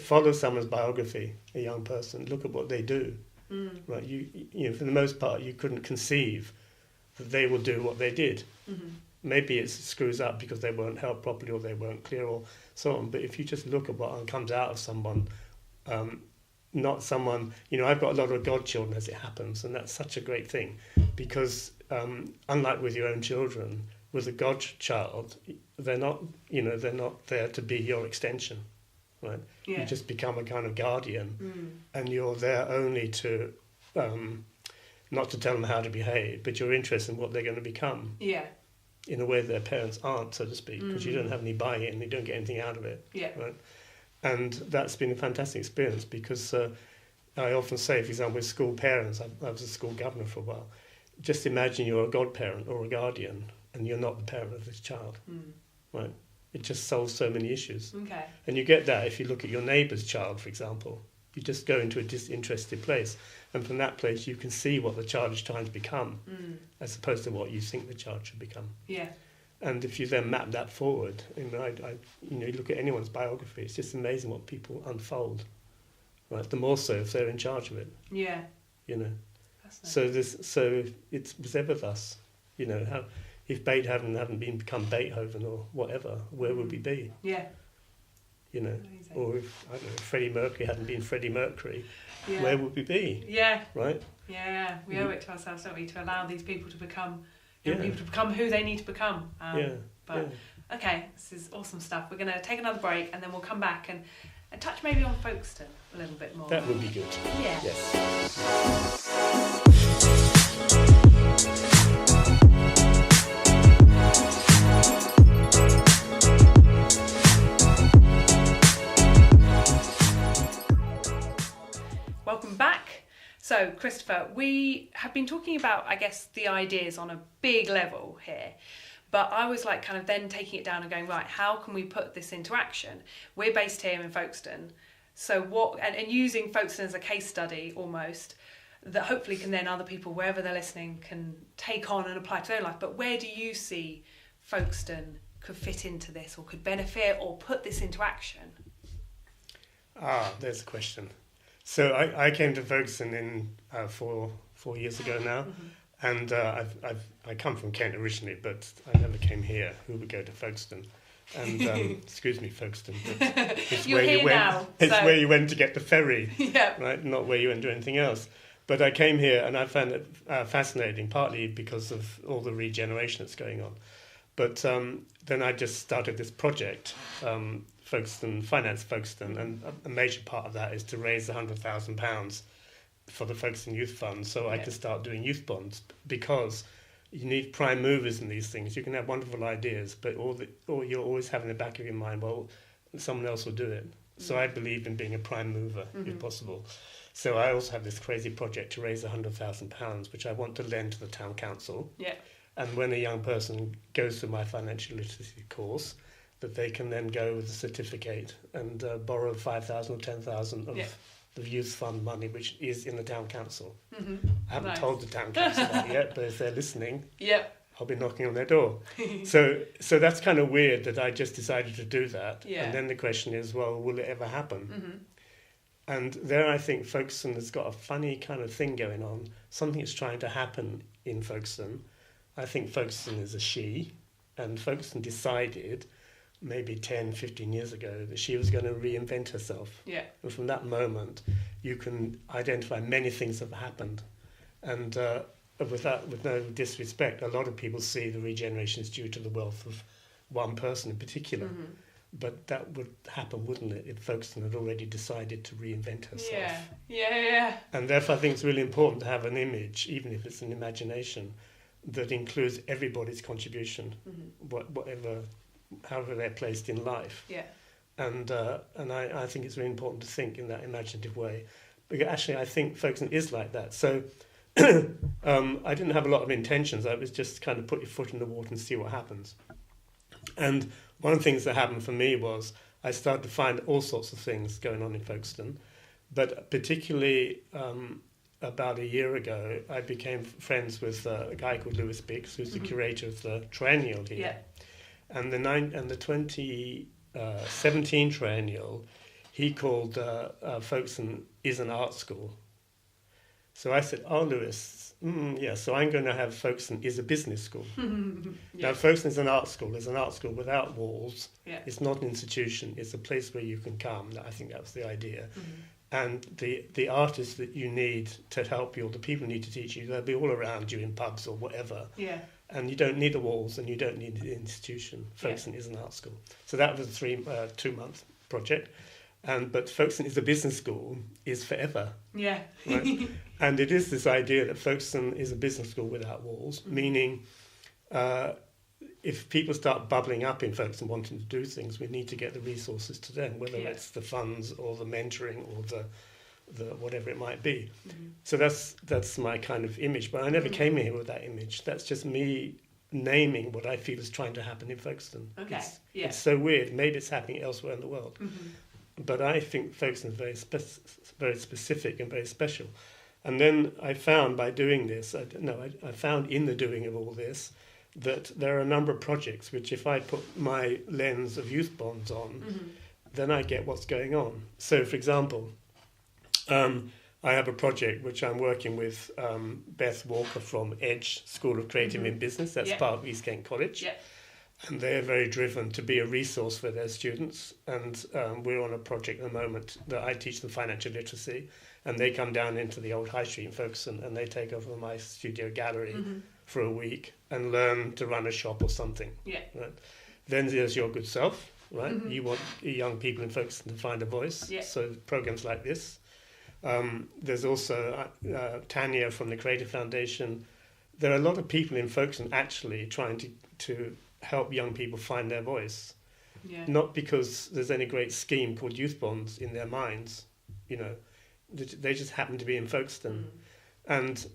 Follow someone's biography, a young person. Look at what they do. Right. You know, for the most part, you couldn't conceive that they will do what they did. Maybe it screws up because they weren't helped properly, or they weren't clear, or so on. But if you just look at what comes out of someone, not someone. You know, I've got a lot of godchildren as it happens, and that's such a great thing, because unlike with your own children, with a godchild, they're not there to be your extension, right? You just become a kind of guardian, and you're there only to not to tell them how to behave, but you're interested in what they're going to become. Yeah. In a way that their parents aren't, so to speak, because you don't have any buy-in, you don't get anything out of it. Yeah. Right? And that's been a fantastic experience, because I often say, for example, with school parents, I was a school governor for a while. Just imagine you're a godparent or a guardian, and you're not the parent of this child, right? It just solves so many issues. Okay. And you get that if you look at your neighbour's child, for example. You just go into a disinterested place, and from that place you can see what the child is trying to become, as opposed to what you think the child should become. Yeah. And if you then map that forward, you look at anyone's biography, it's just amazing what people unfold, right? The more so if they're in charge of it. Yeah. You know. So it was ever thus, you know, how if Beethoven hadn't become Beethoven or whatever, where would we be? Yeah. You know, amazing. Or if Freddie Mercury hadn't been Freddie Mercury, where would we be? Yeah. Right? Yeah. We owe it to ourselves, don't we, to allow these people to become people to become who they need to become. Okay, this is awesome stuff. We're going to take another break, and then we'll come back and touch maybe on Folkestone a little bit more. That would be good. Yeah. Yes. Welcome back. So, Christopher, we have been talking about, I guess, the ideas on a big level here. But I was like kind of then taking it down and going, right, how can we put this into action? We're based here in Folkestone. So what, and using Folkestone as a case study almost, that hopefully can then other people, wherever they're listening, can take on and apply to their life. But where do you see Folkestone could fit into this, or could benefit, or put this into action? There's a question. So I came to Folkestone in 4 years ago now. And I come from Kent originally, but I never came here. Who would go to Folkestone? And excuse me, Folkestone, but it's You're where here you went. now, it's so. where you went to get the ferry, yeah. Right? Not where you went to do anything else. But I came here, and I found it fascinating, partly because of all the regeneration that's going on. But then I just started this project, Folkestone Finance Folkestone, and a major part of that is to raise £100,000 for the Folkestone Youth Fund, so I could start doing youth bonds, because you need prime movers in these things. You can have wonderful ideas, but or you're always having in the back of your mind, well, someone else will do it. So I believe in being a prime mover, if possible. So I also have this crazy project to raise £100,000, which I want to lend to the town council. Yeah. And when a young person goes through my financial literacy course, that they can then go with a certificate and borrow 5,000 or 10,000 of the youth fund money, which is in the town council. I haven't told the town council that yet, but if they're listening, I'll be knocking on their door. So that's kind of weird that I just decided to do that. And then the question is, well, will it ever happen? And there I think Folkestone has got a funny kind of thing going on. Something is trying to happen in Folkestone. I think Folkestone is a she, and Folkestone decided maybe 10, 15 years ago that she was going to reinvent herself. Yeah. And from that moment, you can identify many things that have happened. And with no disrespect, a lot of people see the regeneration is due to the wealth of one person in particular. But that would happen, wouldn't it, if Folkestone had already decided to reinvent herself? Yeah. And therefore I think it's really important to have an image, even if it's an imagination, that includes everybody's contribution, however they're placed in life. Yeah. And I think it's really important to think in that imaginative way. Because actually I think Folkestone is like that. So I didn't have a lot of intentions. I was just kind of put your foot in the water and see what happens. And one of the things that happened for me was I started to find all sorts of things going on in Folkestone, but particularly about a year ago, I became friends with a guy called Liù Batchelor, who's the curator of the triennial here. Yeah. And the 2017 triennial, he called Folkestone is an art school. So I said, oh, Lewis, so I'm going to have Folkestone is a business school. Now, Folkestone is an art school. There's an art school without walls. Yeah. It's not an institution. It's a place where you can come. I think that was the idea. And the artists that you need to help you, or the people who need to teach you, they'll be all around you in pubs or whatever. Yeah. And you don't need the walls and you don't need the institution. Folkestone is an art school. So that was a 2-month project. But Folkestone is a business school is forever. Yeah. Right? And it is this idea that Folkestone is a business school without walls, meaning if people start bubbling up in Folkestone wanting to do things, we need to get the resources to them, whether it's the funds or the mentoring or the whatever it might be. So that's my kind of image. But I never came here with that image. That's just me naming what I feel is trying to happen in Folkestone. Okay. It's so weird. Maybe it's happening elsewhere in the world. But I think Folkestone is very specific and very special. And then I found by doing this, I found in the doing of all this, that there are a number of projects which if I put my lens of youth bonds on, then I get what's going on. So, for example, I have a project which I'm working with Beth Walker from Edge School of Creative in Business. That's part of East Kent College. Yeah. And they're very driven to be a resource for their students. And we're on a project at the moment that I teach them financial literacy. And they come down into the old High Street in Folkestone and they take over my studio gallery for a week and learn to run a shop or something. Yeah. Right? Then there's your good self, right? You want young people in Folkestone to find a voice. Yeah. So programs like this. There's also Tanya from the Creative Foundation. There are a lot of people in Folkestone actually trying to help young people find their voice. Yeah. Not because there's any great scheme called Youth Bonds in their minds, they just happen to be in Folkestone. And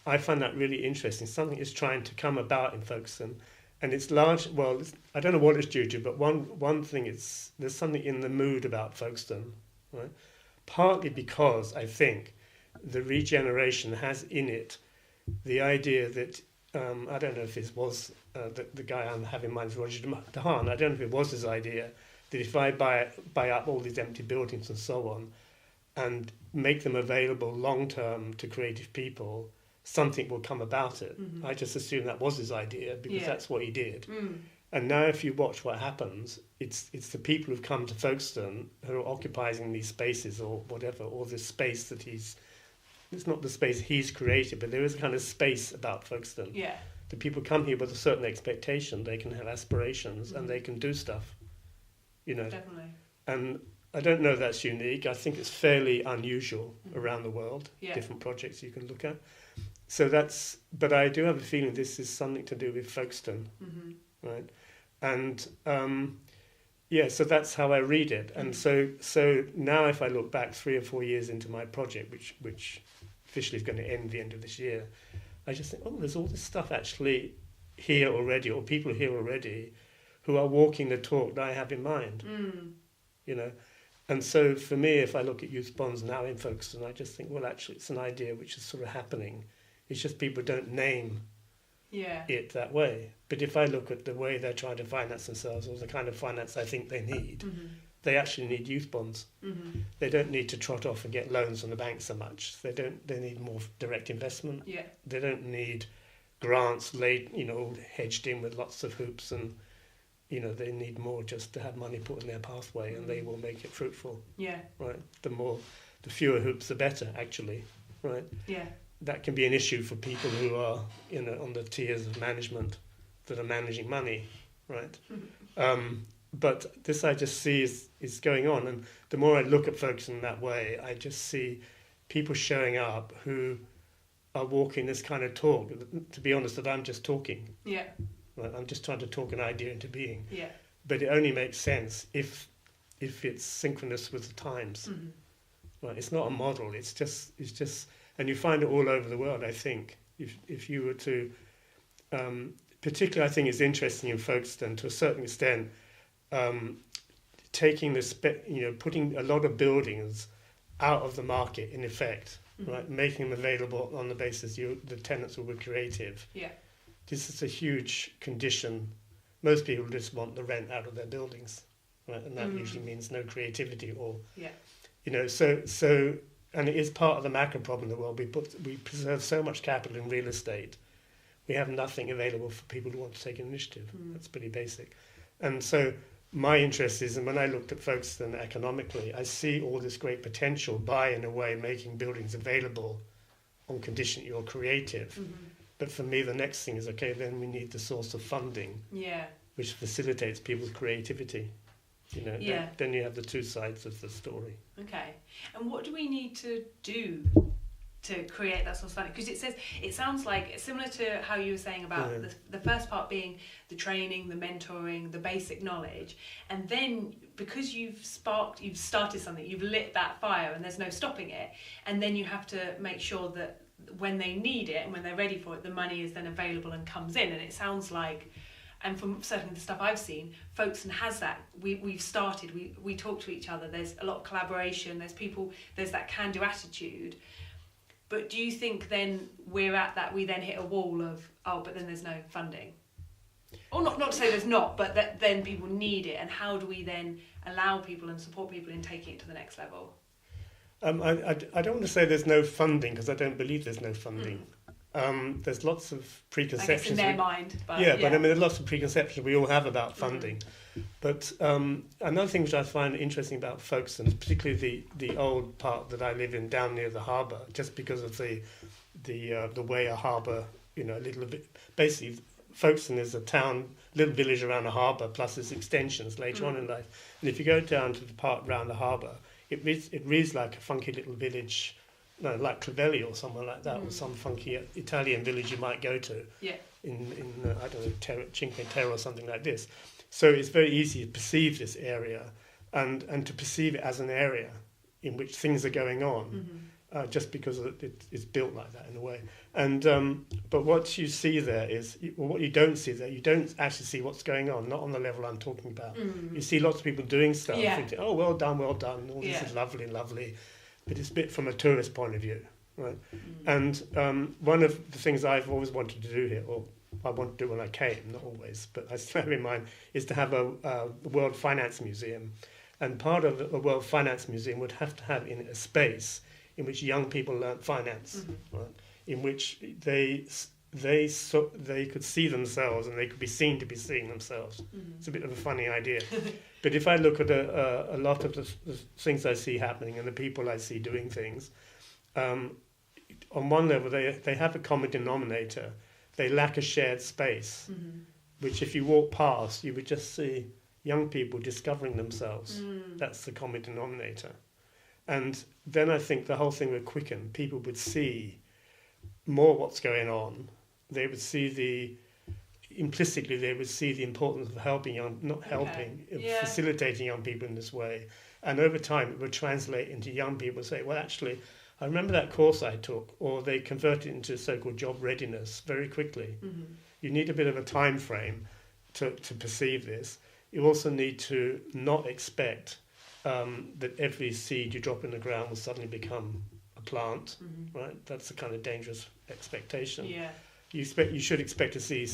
I find that really interesting. Something is trying to come about in Folkestone. And it's large, I don't know what it's due to, but one thing there's something in the mood about Folkestone, right? Partly because I think the regeneration has in it the idea that I don't know if it was the guy I'm having in mind is Roger Dehaan. I don't know if it was his idea that if I buy up all these empty buildings and so on and make them available long term to creative people, something will come about it. I just assumed that was his idea because that's what he did. And now if you watch what happens, it's the people who've come to Folkestone who are occupying these spaces or whatever, or this space that it's not the space he's created, but there is a kind of space about Folkestone. Yeah. The people come here with a certain expectation, they can have aspirations and they can do stuff, Definitely. And I don't know if that's unique. I think it's fairly unusual around the world, different projects you can look at. So but I do have a feeling this is something to do with Folkestone, right? And, Yeah, so that's how I read it. And so now if I look back 3 or 4 years into my project, which officially is going to end the end of this year, I just think, oh, there's all this stuff actually here already, or people here already who are walking the talk that I have in mind, you know. And so for me, if I look at youth bonds now in Folkestone, I just think, well, actually, it's an idea which is sort of happening. It's just people don't name it that way. But if I look at the way they're trying to finance themselves, or the kind of finance I think they need, they actually need youth bonds. They don't need to trot off and get loans from the bank so much. They need more direct investment. They don't need grants laid, all hedged in with lots of hoops, and they need more just to have money put in their pathway, and they will make it fruitful. Right. The fewer hoops, the better, actually. Right. That can be an issue for people who are, on the tiers of management that are managing money. Right. But this I just see is going on, and the more I look at folks in that way, I just see people showing up who are walking this kind of talk. To be honest, that I'm just talking. Right? I'm just trying to talk an idea into being. But it only makes sense if it's synchronous with the times. Right? It's not a model. It's just, and you find it all over the world. I think if you were to, particularly, I think it's interesting in Folkestone to a certain extent. Taking putting a lot of buildings out of the market in effect, right? Making them available on the basis the tenants will be creative. This is a huge condition. Most people just want the rent out of their buildings, right? And that usually means no creativity or, so, and it is part of the macro problem in the world. We preserve so much capital in real estate. We have nothing available for people who want to take an initiative. That's pretty basic. And so my interest is, and when I looked at Folkestone economically, I see all this great potential by, in a way, making buildings available on condition you're creative. But for me, the next thing is, okay, then we need the source of funding, which facilitates people's creativity. Then you have the two sides of the story. Okay. And what do we need to do to create that sort of funding? Because it sounds like it's similar to how you were saying about the first part being the training, the mentoring, the basic knowledge, and then because you've started something, you've lit that fire and there's no stopping it, and then you have to make sure that when they need it and when they're ready for it, the money is then available and comes in. And it sounds like, and from certainly the stuff I've seen, Folkestone has that. We've started, we talk to each other, there's a lot of collaboration, there's that can-do attitude. But do you think then we're at that, we then hit a wall of, but then there's no funding? Or not to say there's not, but that then people need it, and how do we then allow people and support people in taking it to the next level? I don't want to say there's no funding, because I don't believe there's no funding. There's lots of preconceptions. I guess in their mind. But but I mean, there's lots of preconceptions we all have about funding. But another thing which I find interesting about Folkestone, particularly the old part that I live in down near the harbour, just because of the way a harbour, a little bit, basically Folkestone is a town, little village around a harbour, plus its extensions later on in life. And if you go down to the part around the harbour, it reads like a funky little village, like Clovelly or somewhere like that, or some funky Italian village you might go to. In I don't know, Cinque Terre or something like this. So it's very easy to perceive this area, and to perceive it as an area in which things are going on, just because it's built like that in a way. And but what you see there is, well, what you don't see there, you don't actually see what's going on, not on the level I'm talking about. You see lots of people doing stuff, thinking, oh, well done, all this is lovely. But it's a bit from a tourist point of view, right? And one of the things I've always wanted to do here, or I wanted to do when I came, not always, but I still have in mind, is to have a World Finance Museum. And part of a World Finance Museum would have to have in it a space in which young people learn finance, right? In which they could see themselves and they could be seen to be seeing themselves. It's a bit of a funny idea. But if I look at a lot of the things I see happening and the people I see doing things, on one level they have a common denominator. They lack a shared space, which if you walk past, you would just see young people discovering themselves. That's the common denominator. And then I think the whole thing would quicken. People would see more what's going on. They would see implicitly they would see the importance of facilitating young people in this way. And over time, it would translate into young people say, well, actually, I remember that course I took, or they convert it into so-called job readiness very quickly. Mm-hmm. You need a bit of a time frame to perceive this. You also need to not expect that every seed you drop in the ground will suddenly become a plant, right? That's a kind of dangerous expectation. Yeah. You should expect to see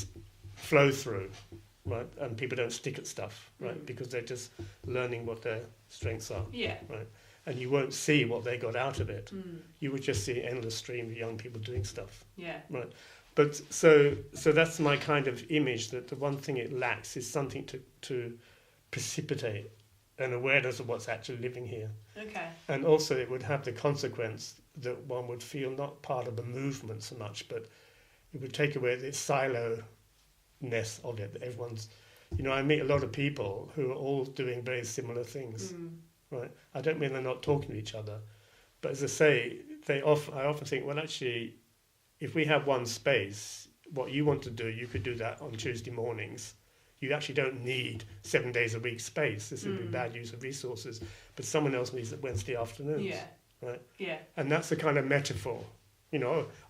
flow through, right? And people don't stick at stuff, right? Because they're just learning what their strengths are, right? And you won't see what they got out of it. You would just see an endless stream of young people doing stuff, right? But so that's my kind of image, that the one thing it lacks is something to precipitate an awareness of what's actually living here. Okay. And also it would have the consequence that one would feel not part of the movement so much, but it would take away the silo-ness of it. That everyone's, I meet a lot of people who are all doing very similar things, right? I don't mean they're not talking to each other, but as I say, I often think, well, actually, if we have one space, what you want to do, you could do that on Tuesday mornings. You actually don't need 7 days a week space. This would be bad use of resources. But someone else needs it Wednesday afternoons. Right? Yeah. And that's a kind of metaphor.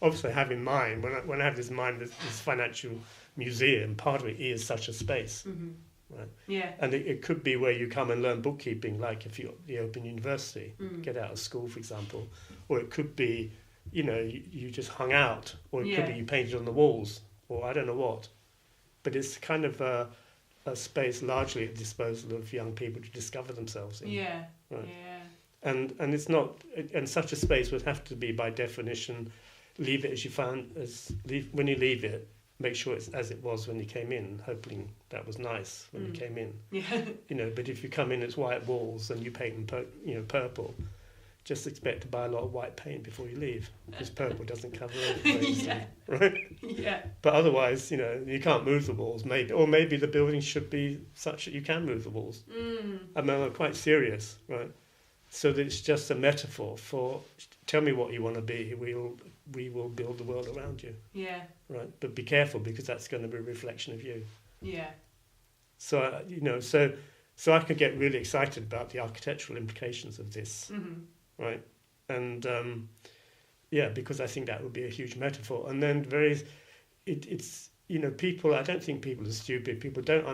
Obviously I have in mind, when I have this in mind, this financial museum, part of it is such a space. Right? Yeah. And it could be where you come and learn bookkeeping, like if you're at the Open University, get out of school, for example. Or it could be, you just hung out. Or it could be you painted on the walls. Or I don't know what. But it's kind of a space largely at the disposal of young people to discover themselves in. Yeah, right? Yeah. And it's not, and such a space would have to be by definition, leave it as you found, when you leave it, make sure it's as it was when you came in, hoping that was nice when you came in. Yeah. But if you come in, it's white walls and you paint them, purple. Just expect to buy a lot of white paint before you leave, because purple doesn't cover everything, right? Yeah. But otherwise, you can't move the walls, maybe the building should be such that you can move the walls. I mean, I'm quite serious, right? So that it's just a metaphor for, tell me what you want to be, we will build the world around you. Yeah. Right, but be careful, because that's going to be a reflection of you. Yeah. So so I could get really excited about the architectural implications of this. Right, and because I think that would be a huge metaphor. And then it's people. I don't think people are stupid. People they're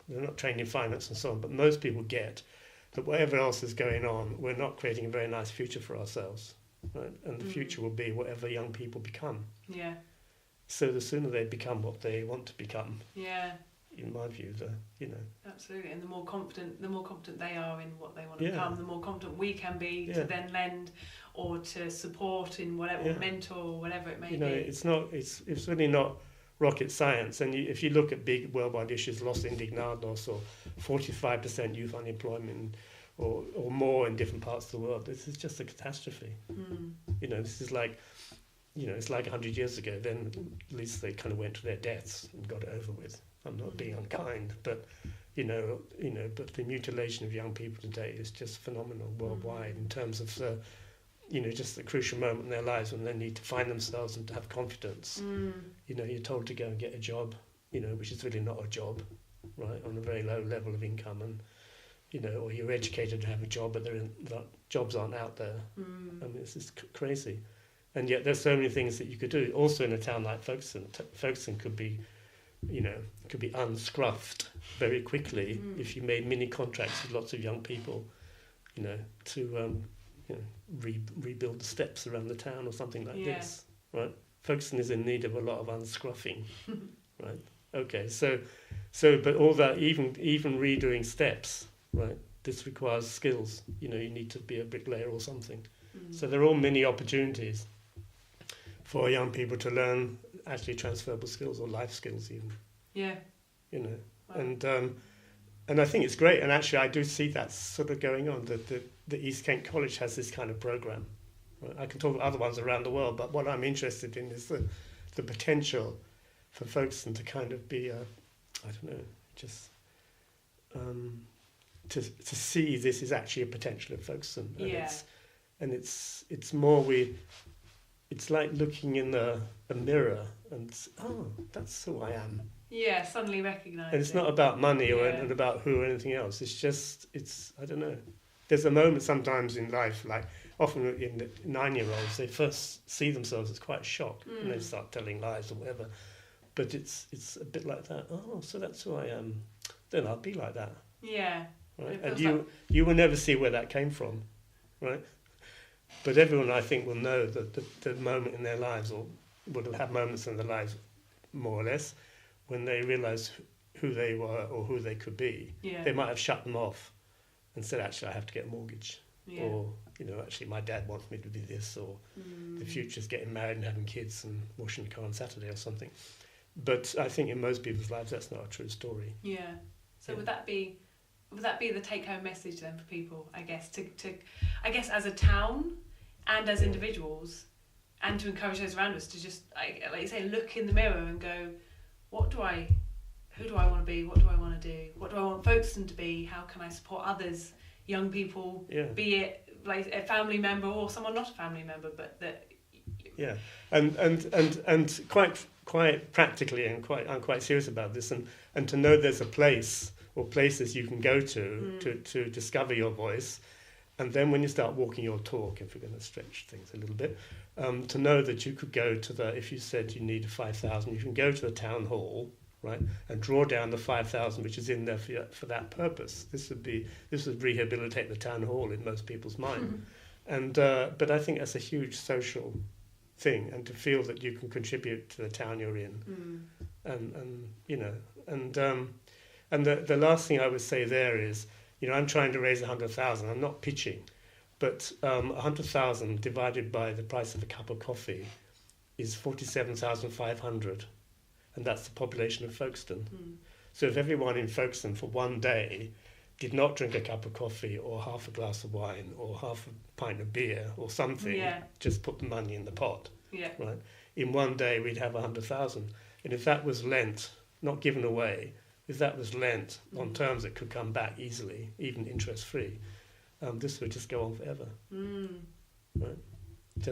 not trained in finance and so on. But most people get that whatever else is going on, we're not creating a very nice future for ourselves, right? And the future will be whatever young people become. Yeah. So the sooner they become what they want to become. Yeah. In my view, absolutely, and the more confident they are in what they want to become, the more confident we can be to then lend or to support in whatever, or mentor, or whatever it may be. It's really not rocket science. And if you look at big worldwide issues, Los Indignados, or 45% youth unemployment, or more in different parts of the world, this is just a catastrophe. This is like. It's like 100 years ago. Then at least they kind of went to their deaths and got it over with. I'm not being unkind, but but the mutilation of young people today is just phenomenal worldwide in terms of just the crucial moment in their lives when they need to find themselves and to have confidence. You're told to go and get a job, which is really not a job, right, on a very low level of income, and or you're educated to have a job, but jobs aren't out there. I mean, it's just crazy, and yet there's so many things that you could do. Also, in a town like Folkestone, Folkestone could be unscruffed very quickly if you made mini contracts with lots of young people, to rebuild the steps around the town or something like this, right? Folkestone is in need of a lot of unscruffing, right? Okay, so but all that, even redoing steps, right? This requires skills. You need to be a bricklayer or something. So there are all many opportunities for young people to learn actually transferable skills or life skills even. Yeah. Wow. And I think it's great. And actually I do see that sort of going on. The East Kent College has this kind of program. Right? I can talk about other ones around the world, but what I'm interested in is the potential for Folkestone to kind of be to see this is actually a potential of Folkestone. And it's more it's like looking in a mirror and that's who I am. Yeah, suddenly recognise. And it's not about money or Yeah. about who or anything else. It's just, I don't know. There's a moment sometimes in life, like often in the 9-year-olds, they first see themselves as quite shocked and they start telling lies or whatever. But it's a bit like that. Oh, so that's who I am. Then I'll be like that. Yeah. Right? It And feels you will never see where that came from, right? But everyone, I think, will know that the moment in their lives, or would have moments in their lives, more or less, when they realise who they were or who they could be. Yeah. They might have shut them off and said, actually, I have to get a mortgage. Yeah. Or, actually, my dad wants me to be this, or the future's getting married and having kids and washing the car on Saturday or something. But I think in most people's lives, that's not a true story. Yeah. So Yeah. would that be the take-home message then for people? I guess I guess as a town and as individuals, and to encourage those around us to just, like you say, look in the mirror and go, who do I want to be? What do I want to do? What do I want Folkestone to be? How can I support others, young people, be it like a family member or someone not a family member, but that. Yeah, and quite practically, and I'm quite serious about this, and to know there's a place or places you can go to discover your voice, and then when you start walking your talk, if we're going to stretch things a little bit, to know that you could go to if you said you need 5,000, you can go to the town hall, right, and draw down the 5,000 which is in there for that purpose. This would rehabilitate the town hall in most people's mind, but I think that's a huge social thing, and to feel that you can contribute to the town you're in, and the last thing I would say there is, I'm trying to raise 100,000. I'm not pitching, but 100,000 divided by the price of a cup of coffee is 47,500, and that's the population of Folkestone. So if everyone in Folkestone for one day did not drink a cup of coffee or half a glass of wine or half a pint of beer or something, just put the money in the pot, right? In one day we'd have 100,000, and if that was lent, not given away, if that was lent on terms that could come back easily, even interest-free, this would just go on forever. Right?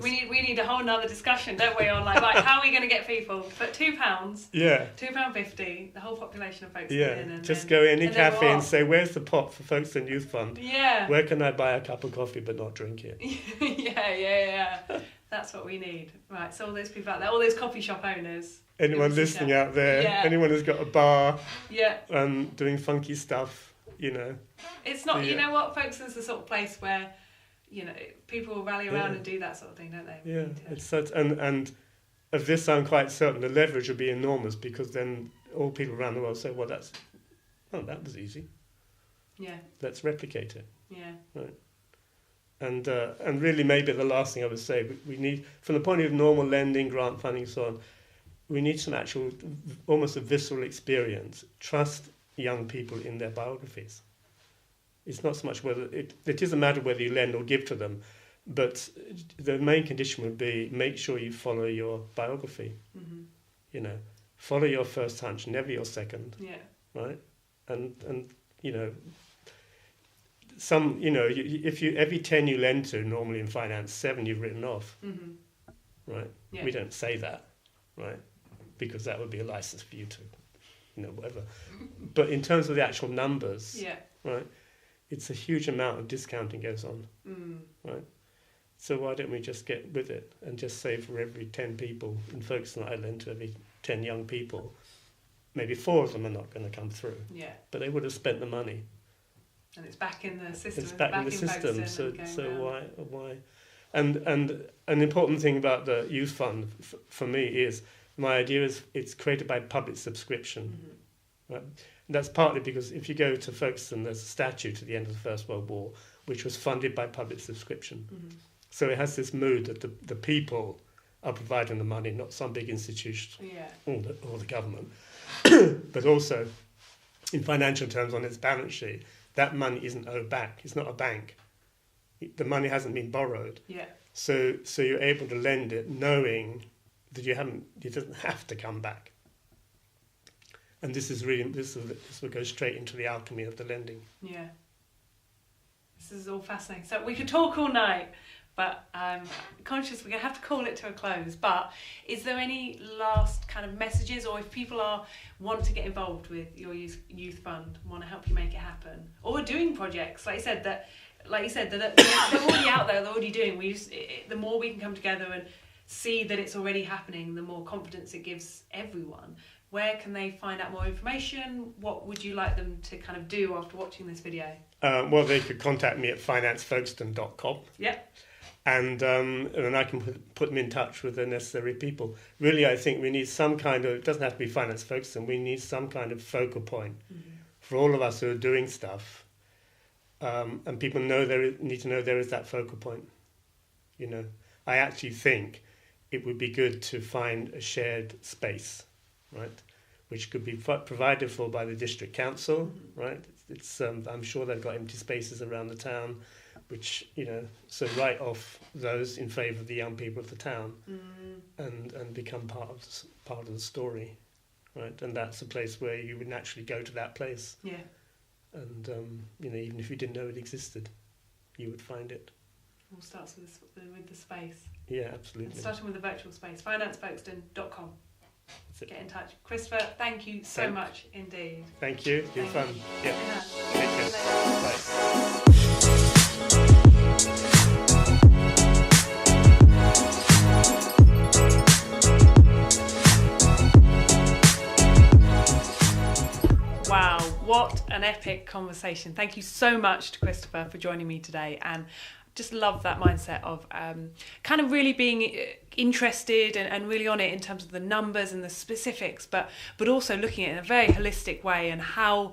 We need a whole nother discussion, don't we, on like how are we going to get people for £2? £2.50, the whole population of Folkestone. And just go in any cafe and say, where's the pot for Folkestone Youth Fund? Yeah. Where can I buy a cup of coffee but not drink it? yeah. That's what we need. Right, so all those people out there, all those coffee shop owners. Anyone listening out there, anyone who's got a bar, doing funky stuff, It's not, you know what, Folkestone's the sort of place where, people will rally around and do that sort of thing, don't they? Yeah, it's such, and of this I'm quite certain the leverage will be enormous, because then all people around the world say, well, that was easy. Yeah. Let's replicate it. Yeah. Right. And really maybe the last thing I would say, we need, from the point of view of normal lending, grant funding, so on, we need some actual, almost a visceral experience. Trust young people in their biographies. It's not so much whether it doesn't matter whether you lend or give to them, but the main condition would be make sure you follow your biography. Follow your first hunch, never your second. Yeah. Right. And some if you every 10 you lend to normally in finance, 7 you've written off. Right. Yeah. We don't say that, right, because that would be a license for you to, whatever. But in terms of the actual numbers, right. It's a huge amount of discounting goes on, right? So why don't we just get with it and just say for every 10 people in Folkestone I lend to every 10 young people, maybe 4 of them are not going to come through. Yeah. But they would have spent the money. And it's back in the system. It's back in the system. So why? And an important thing about the youth fund for me is my idea is it's created by public subscription, right? And that's partly because if you go to Folkestone, there's a statue to the end of the First World War, which was funded by public subscription. So it has this mood that the people are providing the money, not some big institution or the government. But also, in financial terms, on its balance sheet, that money isn't owed back. It's not a bank. The money hasn't been borrowed. Yeah. So you're able to lend it knowing that it doesn't have to come back. And this will go straight into the alchemy of the lending. Yeah. This is all fascinating. So we could talk all night, But I'm conscious we're going to have to call it to a close. But is there any last kind of messages, or if people want to get involved with your youth fund, want to help you make it happen, or doing projects, like you said, that they're already out there, they're already doing. The more we can come together and see that it's already happening, the more confidence it gives everyone. Where can they find out more information? What would you like them to kind of do after watching this video? Well, they could contact me at financefolkston.com. Yep. And then I can put them in touch with the necessary people. Really, I think we need some kind of, it doesn't have to be Finance Folkestone, we need some kind of focal point for all of us who are doing stuff. And people need to know there is that focal point. You know, I actually think it would be good to find a shared space, right, which could be provided for by the district council, right? It's I'm sure they've got empty spaces around the town, which, you know, so write off those in favour of the young people of the town, and become part of the story, right? And that's a place where you would naturally go to that place. Yeah. And you know, even if you didn't know it existed, you would find it. All starts with the space. Yeah, absolutely. And starting with the virtual space. financefolkston.com. Get in touch. Christopher, thank you so much indeed. Thank you. You're fun. Yeah. Take care. Bye. Wow, what an epic conversation. Thank you so much to Christopher for joining me today, and just love that mindset of kind of really being interested and really on it in terms of the numbers and the specifics, but also looking at it in a very holistic way, and how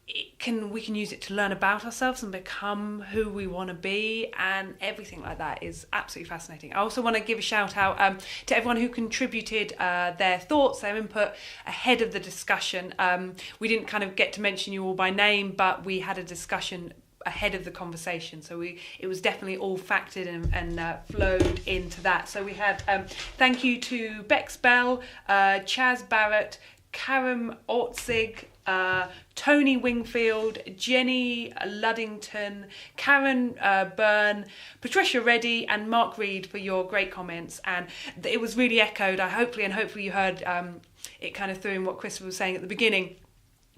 we can use it to learn about ourselves and become who we want to be, and everything like that is absolutely fascinating. I also want to give a shout out to everyone who contributed their thoughts, their input ahead of the discussion. We didn't kind of get to mention you all by name, but we had a discussion ahead of the conversation, so it was definitely all factored and flowed into that. So we had thank you to Bex Bell, Chaz Barrett, Karen Ortzig, Tony Wingfield, Jenny Luddington, Karen Byrne, Patricia Reddy and Mark Reed for your great comments, and it was really echoed. Hopefully you heard it kind of through in what Christopher was saying at the beginning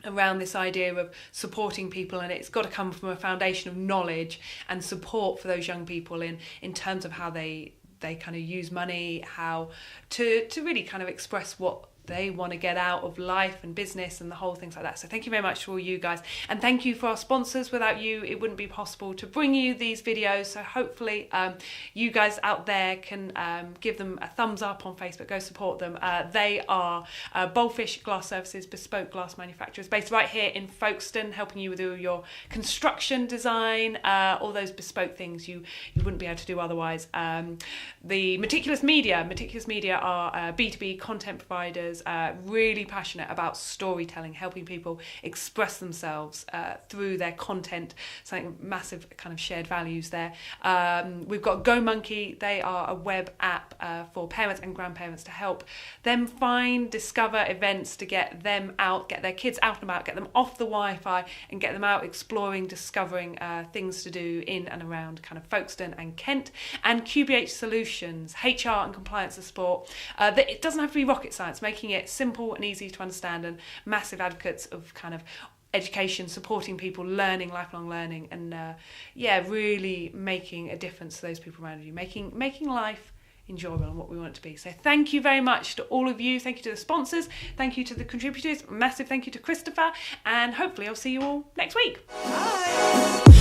around this idea of supporting people, and it's got to come from a foundation of knowledge and support for those young people in terms of how they kind of use money, how to really kind of express what they want to get out of life and business and the whole things like that. So thank you very much to all you guys, and thank you for our sponsors. Without you, it wouldn't be possible to bring you these videos. So hopefully you guys out there can give them a thumbs up on Facebook. Go support them. They are Bullfish Glass Services, bespoke glass manufacturers based right here in Folkestone, helping you with your construction design, all those bespoke things you wouldn't be able to do otherwise. The Meticulous Media are B2B content providers, really passionate about storytelling, helping people express themselves through their content, something massive kind of shared values there. We've got Go Monkey. They are a web app for parents and grandparents to help them discover events to get them out, get their kids out and about, get them off the Wi-Fi and get them out exploring, discovering things to do in and around kind of Folkestone and Kent. And QBH Solutions, HR and compliance support. It doesn't have to be rocket science, making it simple and easy to understand, and massive advocates of kind of education, supporting people learning, lifelong learning, and really making a difference to those people around you, making life enjoyable and what we want it to be. So thank you very much to all of you. Thank you to the sponsors, thank you to the contributors, massive thank you to Christopher, and hopefully I'll see you all next week. Bye.